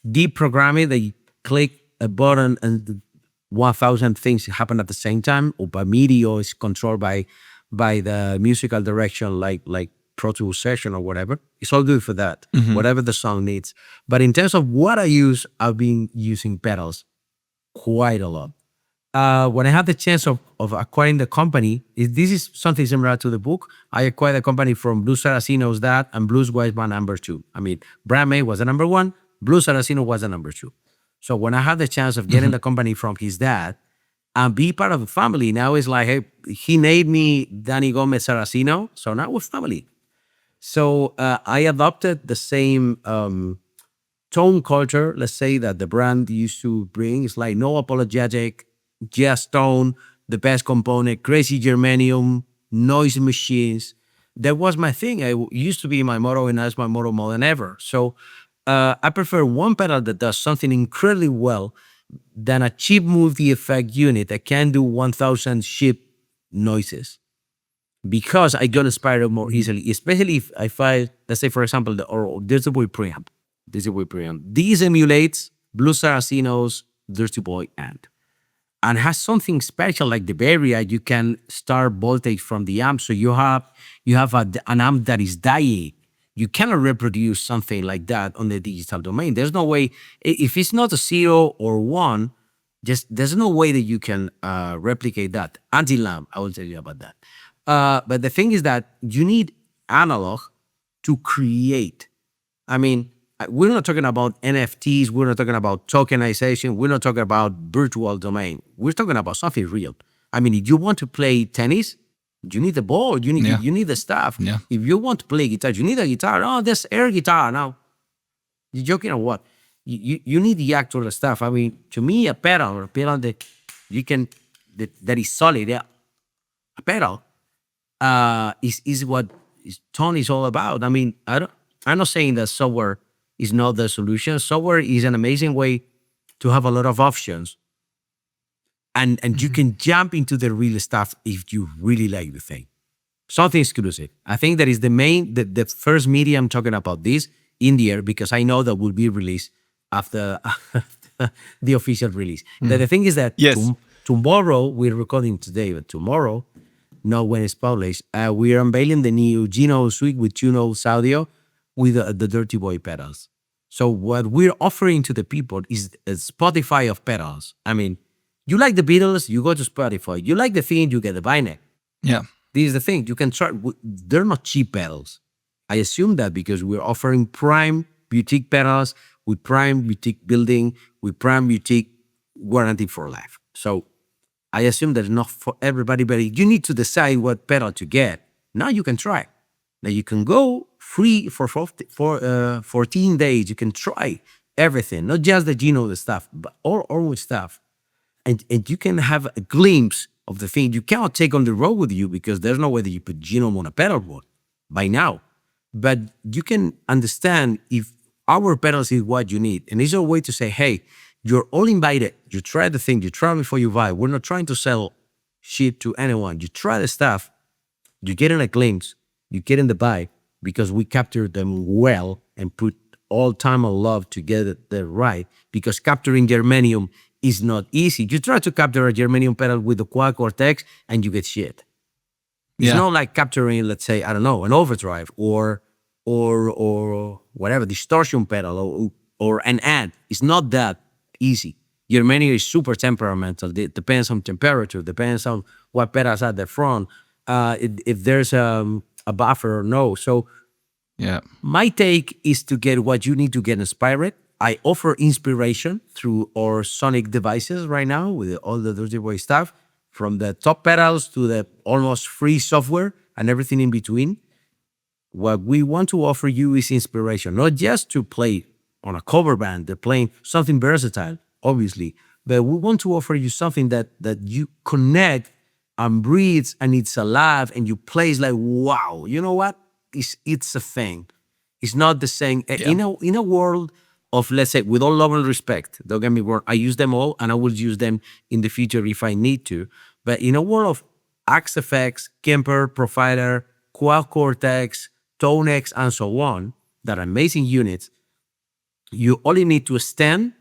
deep programming. They click a button and 1,000 things happen at the same time, or by MIDI, or is controlled by the musical direction like Pro Tools session or whatever. It's all good for that, whatever the song needs. But in terms of what I use, I've been using pedals quite a lot. When I had the chance of acquiring the company, this is something similar to the book. I acquired the company from Blue Saraceno's dad, and Blues was my number two. I mean, Brian May was the number one, Blue Saraceno was the number two. So when I had the chance of getting the company from his dad and be part of the family, now it's like, hey, he named me Danny Gomez Saraceno, so now we're family. So I adopted the same tone culture, let's say, that the brand used to bring. It's like no apologetic, jazz tone, the best component, crazy germanium, noisy machines. That was my thing. It used to be my motto, and that's my motto more than ever. So I prefer one pedal that does something incredibly well than a cheap movie effect unit that can do 1,000 cheap noises, because I get inspired more easily, especially if I, let's say, for example, the Dirty Boy preamp. This emulates Blue Saraceno's Dirty Boy amp, and has something special like the barrier. You can start voltage from the amp, so you have an amp that is dying. You cannot reproduce something like that on the digital domain. There's no way, if it's not a 0 or 1, there's no way that you can replicate that. Anti-lamp, I will tell you about that. But the thing is that you need analog to create. I mean, we're not talking about NFTs. We're not talking about tokenization. We're not talking about virtual domain. We're talking about something real. I mean, if you want to play tennis, you need the ball. You need the stuff. Yeah. If you want to play guitar, you need a guitar. Oh, there's air guitar now. You joking or what? You need the actual stuff. I mean, to me, a pedal that you can that is solid. Yeah, a pedal is what tone is all about. I mean, I'm not saying that software is not the solution. Software is an amazing way to have a lot of options. And you can jump into the real stuff if you really like the thing. Something exclusive. I think that is the first medium talking about this in the air, because I know that will be released after the official release. The thing is that tomorrow, we're recording today, but tomorrow, not when it's published, we are unveiling the new Gino Suite with Tunos Audio with the Dirty Boy pedals. So what we're offering to the people is a Spotify of pedals. I mean, you like the Beatles, you go to Spotify. You like the thing, you get the vinyl. Yeah. This is the thing. You can try. They're not cheap pedals. I assume that because we're offering prime boutique pedals with prime boutique building, with prime boutique warranty for life. So I assume that it's not for everybody, but you need to decide what pedal to get. Now you can try. Now you can go free for 14 days. You can try everything, not just the Gino the stuff, but all stuff. And you can have a glimpse of the thing. You cannot take on the road with you because there's no way that you put Gino on a pedal board by now. But you can understand if our pedals is what you need. And it's a way to say, hey, you're all invited. You try the thing. You try before you buy. We're not trying to sell shit to anyone. You try the stuff, you get in a glimpse, you get in the vibe, because we capture them well and put all time and love to get it there right. Because capturing germanium is not easy. You try to capture a germanium pedal with the quad cortex and you get shit. It's not like capturing, let's say, I don't know, an overdrive or whatever, distortion pedal or an amp. It's not that easy. Germanium is super temperamental. It depends on temperature, depends on what pedals at the front, if there's a buffer or no. So my take is to get what you need to get inspired. I offer inspiration through our sonic devices right now with all the Dirty Boy stuff, from the top pedals to the almost free software and everything in between. What we want to offer you is inspiration, not just to play on a cover band, they're playing something versatile, obviously, but we want to offer you something that you connect and breathes and it's alive and you play. It's like, wow, you know what? It's a thing. It's not the same. In a world of, let's say, with all love and respect, don't get me wrong, I use them all and I will use them in the future if I need to. But in a world of Axe FX, Kemper, Profiler, Quad Cortex, Tonex, and so on, that are amazing units, you only need to stand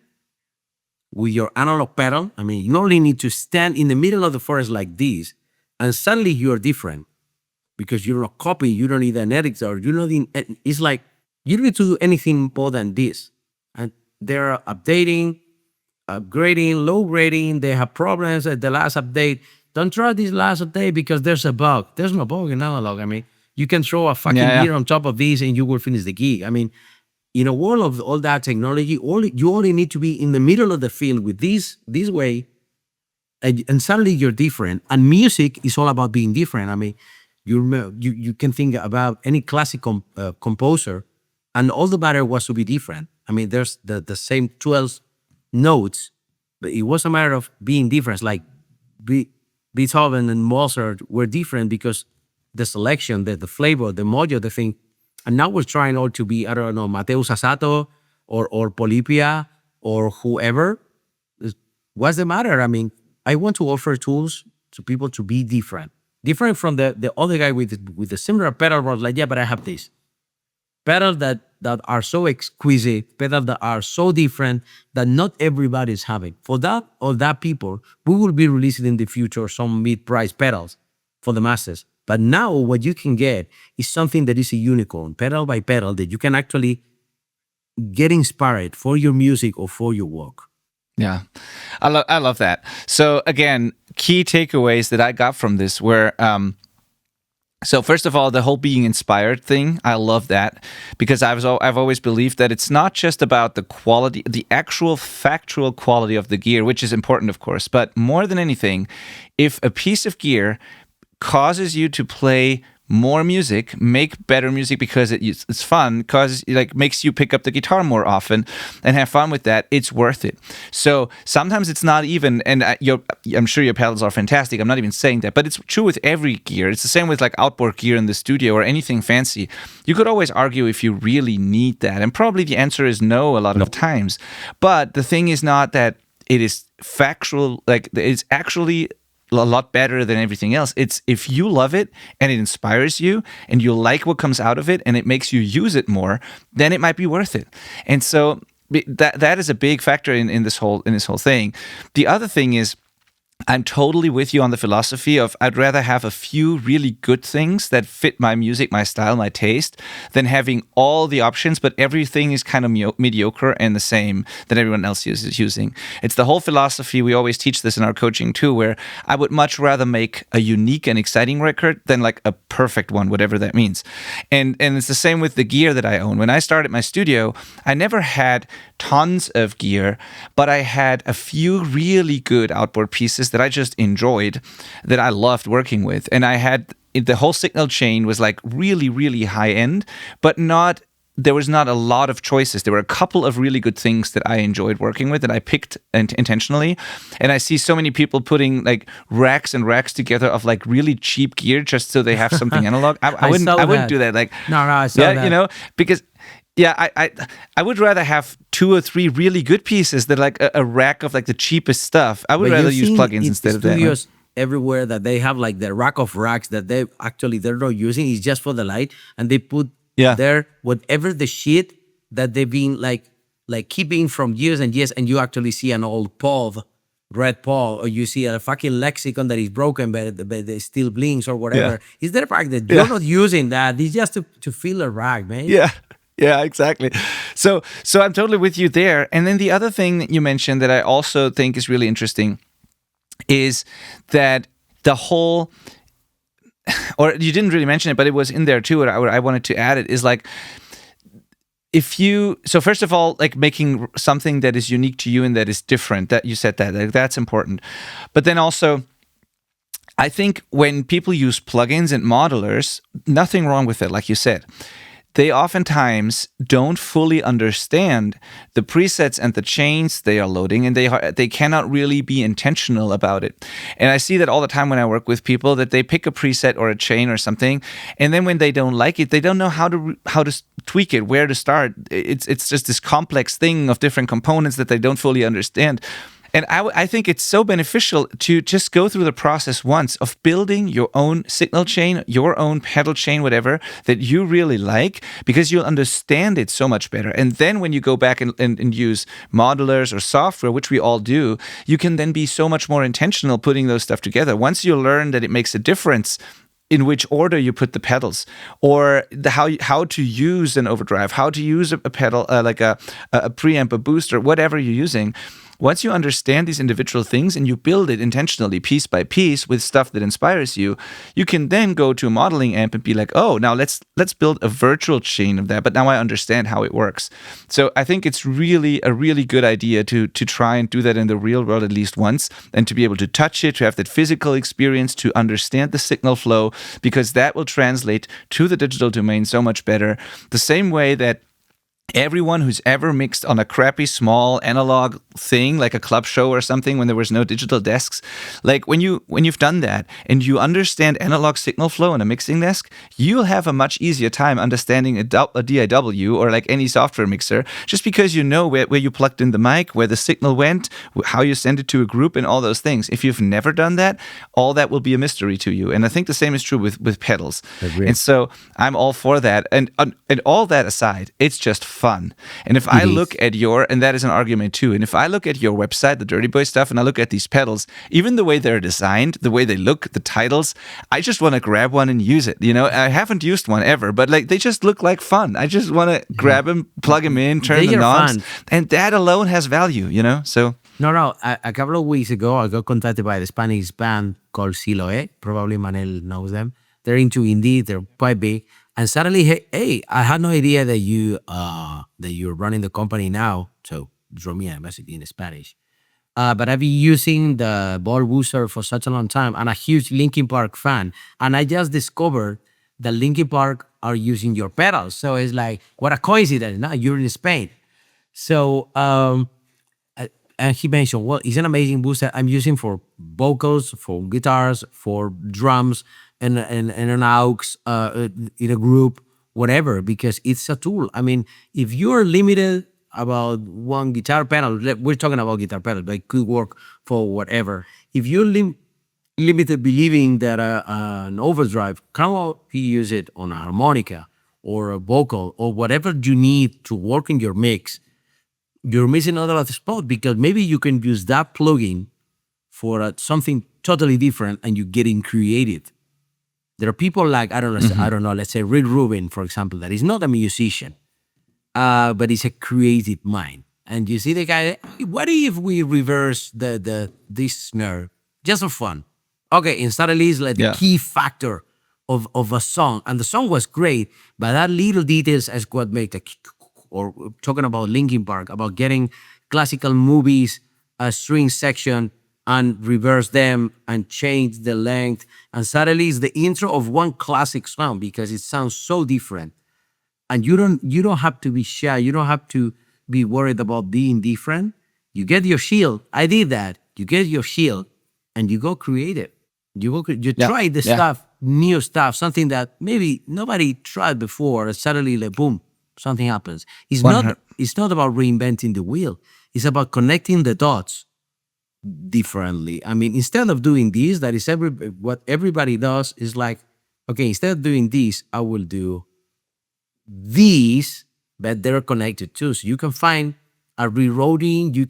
with your analog pedal. I mean, you only need to stand in the middle of the forest like this, and suddenly you're different because you're not copy. You don't need an editor. You don't need. It's like you don't need to do anything more than this. And they're updating, upgrading, low grading. They have problems at the last update. Don't try this last update because there's a bug. There's no bug in analog. I mean, you can throw a fucking gear on top of this and you will finish the gig. I mean, in a world of all that technology, you only need to be in the middle of the field with this way, and suddenly you're different. And music is all about being different. I mean, you can think about any classic composer, and all the matter was to be different. I mean, there's the same 12 notes, but it was a matter of being different. Like Beethoven and Mozart were different because the selection, the flavor, the mojo, the thing. And now we're trying all to be, I don't know, Mateus Asato or Polypia or whoever. What's the matter? I mean, I want to offer tools to people to be different. Different from the other guy with the similar pedal was like, yeah, but I have this. Pedals that are so exquisite, pedals that are so different that not everybody is having. For that or that people, we will be releasing in the future some mid-price pedals for the masses. But now what you can get is something that is a unicorn, pedal by pedal, that you can actually get inspired for your music or for your work. Yeah, I love that. So again, key takeaways that I got from this were, so first of all, the whole being inspired thing, I love that, because I've always believed that it's not just about the quality, the actual factual quality of the gear, which is important, of course, but more than anything, if a piece of gear causes you to play more music, make better music because it's fun, makes you pick up the guitar more often and have fun with that, it's worth it. So sometimes it's not even, and I'm sure your pedals are fantastic, I'm not even saying that, but it's true with every gear. It's the same with like outboard gear in the studio or anything fancy. You could always argue if you really need that, and probably the answer is no a lot of times. But the thing is not that it is factual, like it's actually a lot better than everything else. It's if you love it and it inspires you and you like what comes out of it and it makes you use it more, then it might be worth it. And so that is a big factor in this whole thing. The other thing is, I'm totally with you on the philosophy of I'd rather have a few really good things that fit my music, my style, my taste, than having all the options, but everything is kind of mediocre and the same that everyone else is using. It's the whole philosophy. We always teach this in our coaching too, where I would much rather make a unique and exciting record than like a perfect one, whatever that means. And it's the same with the gear that I own. When I started my studio, I never had tons of gear, but I had a few really good outboard pieces that I just enjoyed, that I loved working with. And I had, the whole signal chain was like really, really high end, but there was not a lot of choices. There were a couple of really good things that I enjoyed working with that I picked intentionally. And I see so many people putting like racks and racks together of like really cheap gear just so they have something analog. I wouldn't do that. Like, no, I saw that. You know, because I would rather have 2 or 3 really good pieces than like a rack of like the cheapest stuff. I would rather use plugins instead of that. everywhere that they have like the rack of racks that they're not using. It's just for the light, and they put Yeah. there whatever the shit that they've been like keeping from years and years, and you actually see an old red paw, or you see a fucking lexicon that is broken but it still blinks or whatever. Is there a fact that you're not using that? It's just to fill a rack, man. Yeah. Yeah, exactly. So I'm totally with you there. And then the other thing that you mentioned that I also think is really interesting is that the whole, or you didn't really mention it, but it was in there too. What I wanted to add it is like, so first of all, like making something that is unique to you and that is different, that you said that, like, that's important. But then also, I think when people use plugins and modelers, nothing wrong with it, like you said. They oftentimes don't fully understand the presets and the chains they are loading, and they cannot really be intentional about it. And I see that all the time when I work with people, that they pick a preset or a chain or something, and then when they don't like it, they don't know how to tweak it, where to start. It's just this complex thing of different components that they don't fully understand. And I think it's so beneficial to just go through the process once of building your own signal chain, your own pedal chain, whatever, that you really like, because you'll understand it so much better. And then when you go back and use modelers or software, which we all do, you can then be so much more intentional putting those stuff together. Once you learn that it makes a difference in which order you put the pedals, or how to use an overdrive, how to use a pedal, like a preamp, a booster, whatever you're using. Once you understand these individual things and you build it intentionally, piece by piece, with stuff that inspires you, you can then go to a modeling amp and be like, oh, now let's build a virtual chain of that, but now I understand how it works. So I think it's really a really good idea to try and do that in the real world at least once, and to be able to touch it, to have that physical experience, to understand the signal flow, because that will translate to the digital domain so much better. The same way that everyone who's ever mixed on a crappy small analog thing like a club show or something when there was no digital desks, like when you've done that and you understand analog signal flow on a mixing desk, you'll have a much easier time understanding a DAW or like any software mixer, just because you know where you plugged in the mic, where the signal went, how you send it to a group, and all those things. If you've never done that, all that will be a mystery to you. And I think the same is true with pedals. Agreed. And so I'm all for that. And all that aside, it's just fun. And if I look at and that is an argument too, and if I look at your website, the Dirty Boy stuff, and I look at these pedals, even the way they're designed, the way they look, the titles, I just want to grab one and use it. You know, I haven't used one ever, but like they just look like fun. I just want to grab them, plug them in, turn the knobs, and that alone has value, you know? So No. A couple of weeks ago, I got contacted by the Spanish band called Siloé. Probably Manel knows them. They're into indie. They're quite big. And suddenly, hey, I had no idea that you're running the company now. So draw me a message in Spanish. But I've been using the ball booster for such a long time, and a huge Linkin Park fan. And I just discovered that Linkin Park are using your pedals. So it's like, what a coincidence! Now you're in Spain. So and he mentioned, well, it's an amazing booster I'm using for vocals, for guitars, for drums, and an aux in a group, whatever, because it's a tool. I mean, if you're limited about one guitar pedal, we're talking about guitar pedal, but it could work for whatever. If you're limited believing that an overdrive, can you use it on a harmonica or a vocal or whatever you need to work in your mix, you're missing out of the spot, because maybe you can use that plugin for something totally different, and you're getting creative. There are people like, I don't know, let's say Rick Rubin, for example, that is not a musician, but he's a creative mind. And you see the guy, what if we reverse this snare just for fun? Okay, and suddenly it's like the key factor of a song. And the song was great, but that little details is what make the, or talking about Linkin Park, about getting classical movies, a string section, and reverse them and change the length. And suddenly it's the intro of one classic song, because it sounds so different. And you don't have to be shy. You don't have to be worried about being different. You get your shield. I did that. You get your shield and you go create it. You try the stuff, new stuff, something that maybe nobody tried before. And suddenly, like, boom, something happens. It's not about reinventing the wheel. It's about connecting the dots differently. I mean, instead of doing this, that is what everybody does is like, okay, instead of doing this, I will do these, but they're connected too. So you can find a rerouting. You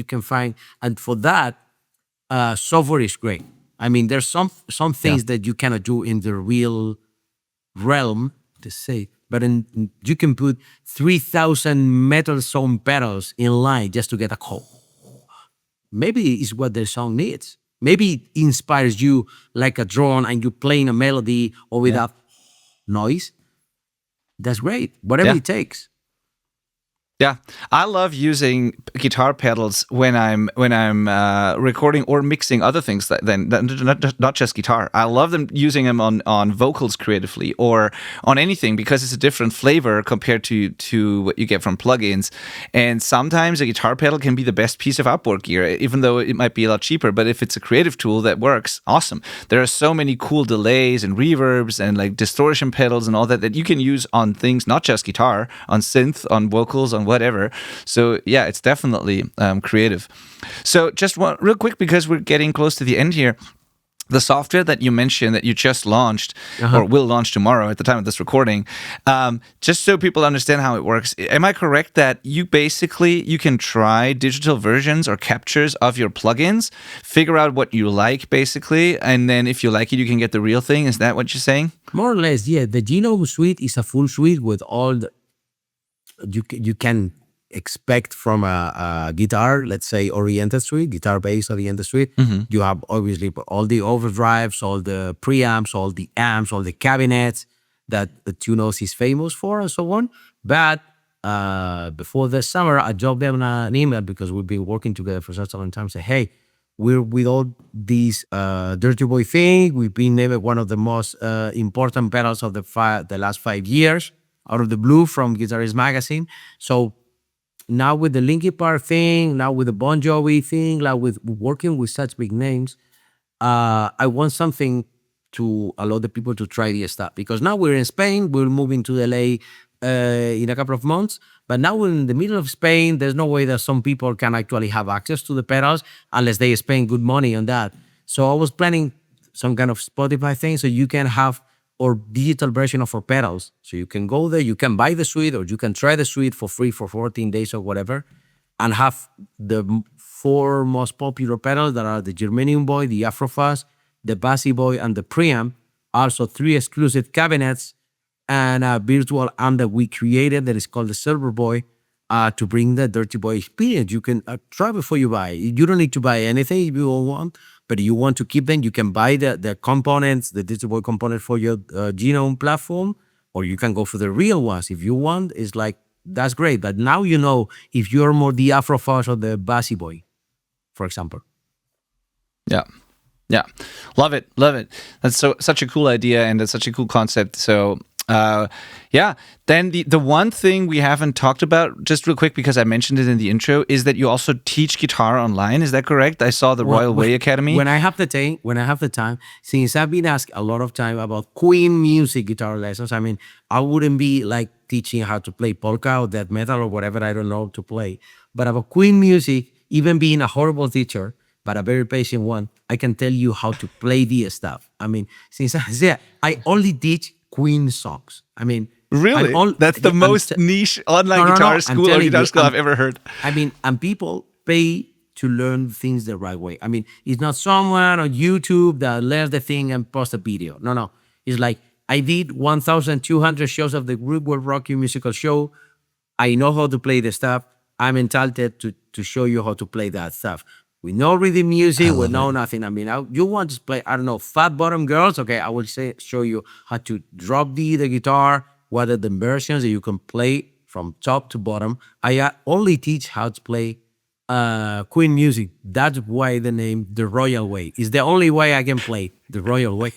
can find, and for that, software is great. I mean, there's some things that you cannot do in the real realm to say, but you can put 3,000 metal sound pedals in line just to get a call. Maybe it's what the song needs. Maybe it inspires you like a drone and you playing a melody or without noise. That's great. Whatever Yeah. it takes. Yeah, I love using guitar pedals when I'm recording or mixing other things. Not just guitar. I love using them on vocals creatively or on anything because it's a different flavor compared to what you get from plugins. And sometimes a guitar pedal can be the best piece of outboard gear, even though it might be a lot cheaper. But if it's a creative tool that works, awesome. There are so many cool delays and reverbs and like distortion pedals and all that you can use on things, not just guitar, on synth, on vocals, on whatever. So yeah, it's definitely creative. So just real quick, because we're getting close to the end here. The software that you mentioned that you just launched or will launch tomorrow at the time of this recording, just so people understand how it works, am I correct that you can try digital versions or captures of your plugins, figure out what you like basically, and then if you like it, you can get the real thing? Is that what you're saying? More or less, yeah. The Genome suite is a full suite with all the you can expect from a guitar, let's say oriented suite, guitar-based oriented suite. You have obviously all the overdrives, all the preamps, all the amps, all the cabinets that the Tunos is famous for, and so on. But before the summer, I dropped them an email because we've been working together for such a long time. Say, hey, we're with all these Dirty Boy thing. We've been named one of the most important pedals of the last 5 years out of the blue from Guitarist magazine. So now with the Linkin Park thing, now with the Bon Jovi thing, like with working with such big names, I want something to allow the people to try the stuff. Because now we're in Spain, we're moving to LA in a couple of months, but now we're in the middle of Spain. There's no way that some people can actually have access to the pedals unless they spend good money on that. So I was planning some kind of Spotify thing so you can have or digital version of our pedals. So you can go there, you can buy the suite or you can try the suite for free for 14 days or whatever and have the 4 most popular pedals that are the Germanium Boy, the Afrofuzz, the Bassy Boy, and the Preamp. Also 3 exclusive cabinets and a virtual amp that we created that is called the Silver Boy to bring the Dirty Boy experience. You can try before you buy. You don't need to buy anything if you don't want. But if you want to keep them, you can buy the components, the Dirty Boy component for your Genome platform, or you can go for the real ones. If you want, it's like, that's great. But now you know if you're more the Afrofuzz or the Bassy Boy, for example. Yeah. Yeah. Love it. Love it. That's such a cool idea and it's such a cool concept. So yeah. Then the one thing we haven't talked about, just real quick, because I mentioned it in the intro, is that you also teach guitar online. Is that correct? I saw the Royal Way Academy. When I have the time, since I've been asked a lot of time about Queen music guitar lessons, I mean, I wouldn't be like teaching how to play polka or death metal or whatever I don't know to play. But about Queen music, even being a horrible teacher, but a very patient one, I can tell you how to play the stuff. I mean, since I only teach Queen songs. I mean, really? That's the most niche online guitar school or guitar school I've ever heard. I mean, and people pay to learn things the right way. I mean, it's not someone on YouTube that learns the thing and posts a video. No. It's like, I did 1,200 shows of the Group World Rock You musical show. I know how to play the stuff. I'm entitled to show you how to play that stuff. We know rhythm music, we know nothing. I mean, you want to play, I don't know, Fat Bottom Girls? Okay, I will show you how to drop the guitar, what are the versions that you can play from top to bottom. I only teach how to play Queen music. That's why the name The Royal Way. Is the only way I can play The Royal Way.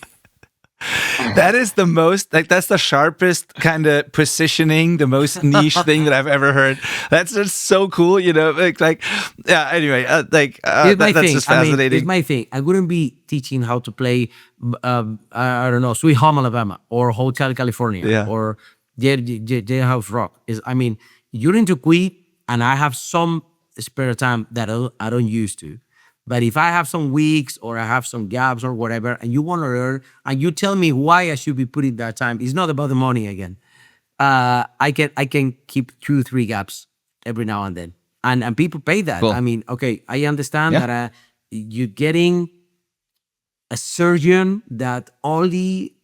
That is the most, like, that's the sharpest kind of positioning, the most niche thing that I've ever heard. That's just so cool, you know, like yeah, anyway, that's just fascinating. I mean, it's my thing. I wouldn't be teaching how to play, I don't know, Sweet Home Alabama or Hotel California or Jailhouse Rock. I mean, you're into Queen and I have some spare time that I don't use to. But if I have some weeks or I have some gaps or whatever, and you want to learn, and you tell me why I should be putting that time, it's not about the money again. I can keep 2-3 gaps every now and then, and people pay that. Cool. I mean, okay, I understand Yeah. that you're getting a surgeon that only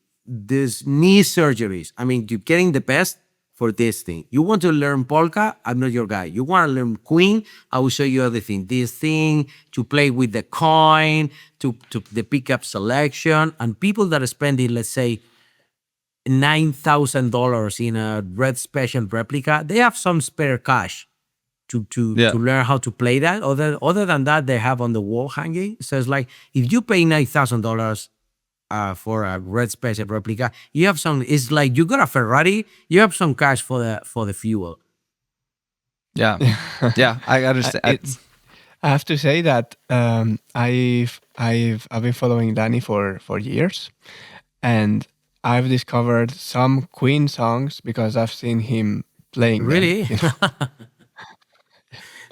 does knee surgeries. I mean, you're getting the best for this thing. You want to learn polka? I'm not your guy. You want to learn Queen? I will show you everything. This thing to play with the coin, to the pickup selection, and people that are spending, let's say, $9,000 in a red special replica, they have some spare cash Yeah. to learn how to play that. Other than that, they have on the wall hanging. So it's like if you pay $9,000 for a red special replica, you have some. It's like you got a Ferrari. You have some cash for the fuel. Yeah. Yeah. I understand. I have to say that I've been following Danny for years, and I've discovered some Queen songs because I've seen him playing them, Really? you know?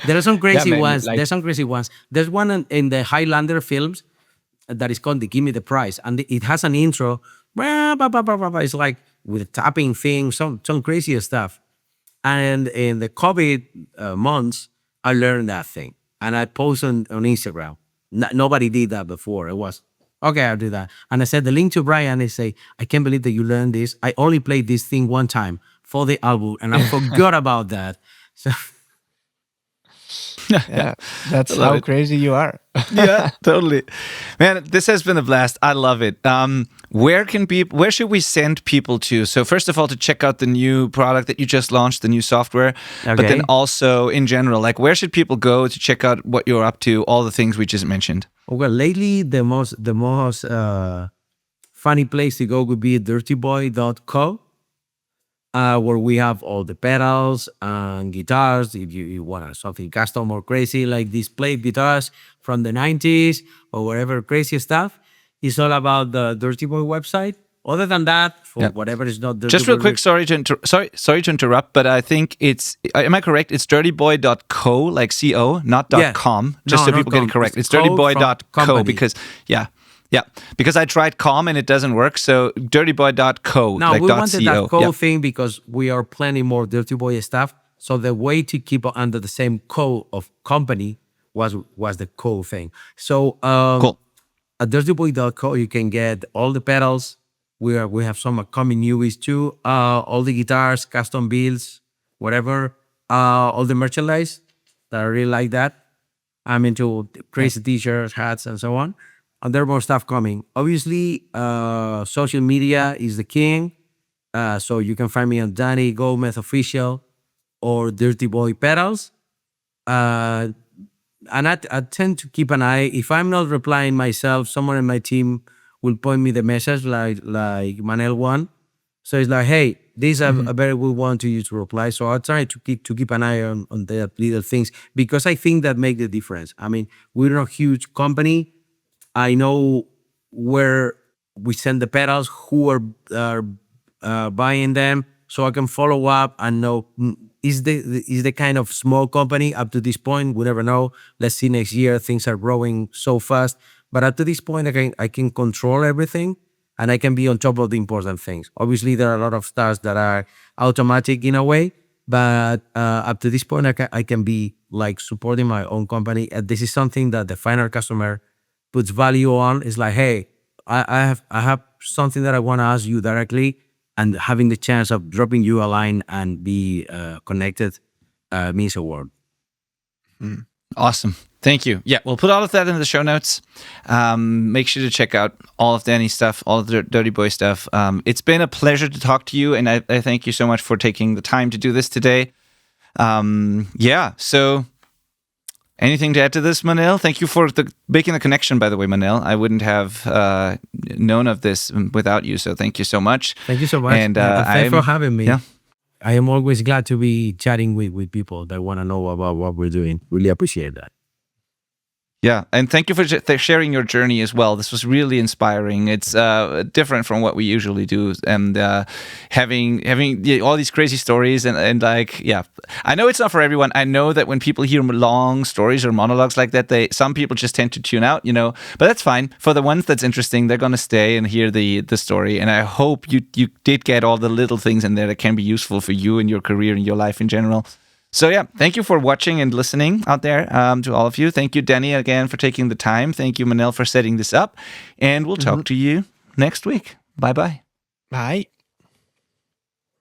There are some crazy man, ones. like- There's some crazy ones. There's one in the Highlander films that is called the Give Me the Prize, and it has an intro. It's like with a tapping thing, some crazy stuff. And in the COVID months, I learned that thing, and I posted on Instagram. Nobody did that before. It was okay. I'll do that, and I said the link to Brian. I say, I can't believe that you learned this. I only played this thing one time for the album, and I forgot about that. So. Yeah, that's love how it. crazy you are. Yeah, totally. Man, this has been a blast. I love it. Where should we send people to? So first of all, to check out the new product that you just launched, the new software, but then Okay. also in general, like where should people go to check out what you're up to, all the things we just mentioned? Well, lately the most funny place to go would be dirtyboy.co, where we have all the pedals and guitars. If you want something custom or crazy like display guitars from the 90s or whatever crazy stuff, it's all about the Dirty Boy website. Other than that, for Yeah. whatever is not Dirty Just real Boy quick, sorry to interrupt, but I think am I correct? It's dirtyboy.co, like co, not Yeah. .com, just No, so not people get com. it correct. It's It's co from dirtyboy.co company. because because I tried com and it doesn't work. So dirtyboy.co, No, like we .co. wanted that co Yeah. thing because we are planning more Dirty Boy stuff. So the way to keep it under the same co of company was the co thing. So Cool. at dirtyboy.co you can get all the pedals. We have some upcoming newies too. All the guitars, custom builds, whatever. All the merchandise that I really like that. I'm into crazy t-shirts, hats, and so on. And there are more stuff coming. Obviously, social media is the king. So you can find me on Danny Gomez Official or Dirty Boy Pedals. And I tend to keep an eye. If I'm not replying myself, someone in my team will point me the message like Manel one. So it's like, hey, this is a very good one to you to reply. So I try to keep an eye on the little things because I think that make the difference. I mean, we're not a huge company. I know where we send the pedals, who are buying them, so I can follow up and know is the kind of small company up to this point. We never know. Let's see next year. Things are growing so fast, but up to this point, I can control everything and I can be on top of the important things. Obviously, there are a lot of stars that are automatic in a way, but up to this point, I can be like supporting my own company. And this is something that the final customer puts value on. Is like, hey, I have something that I want to ask you directly, and having the chance of dropping you a line and be connected means a world. Awesome. Thank you. Yeah, we'll put all of that in the show notes. Make sure to check out all of Danny's stuff, all of the Dirty Boy stuff. It's been a pleasure to talk to you, and I thank you so much for taking the time to do this today. So anything to add to this, Manel? Thank you for making the connection, by the way, Manel. I wouldn't have known of this without you, so thank you so much. Thank you so much. And thanks for having me. Yeah. I am always glad to be chatting with people that want to know about what we're doing. Really appreciate that. Yeah, and thank you for sharing your journey as well. This was really inspiring. It's different from what we usually do, and having all these crazy stories and like, yeah, I know it's not for everyone. I know that when people hear long stories or monologues like that, some people just tend to tune out, but that's fine. For the ones that's interesting, they're gonna stay and hear the story. And I hope you did get all the little things in there that can be useful for you and your career and your life in general. So yeah, thank you for watching and listening out there, to all of you. Thank you, Danny, again for taking the time. Thank you, Manel, for setting this up. And we'll talk to you next week. Bye-bye. Bye.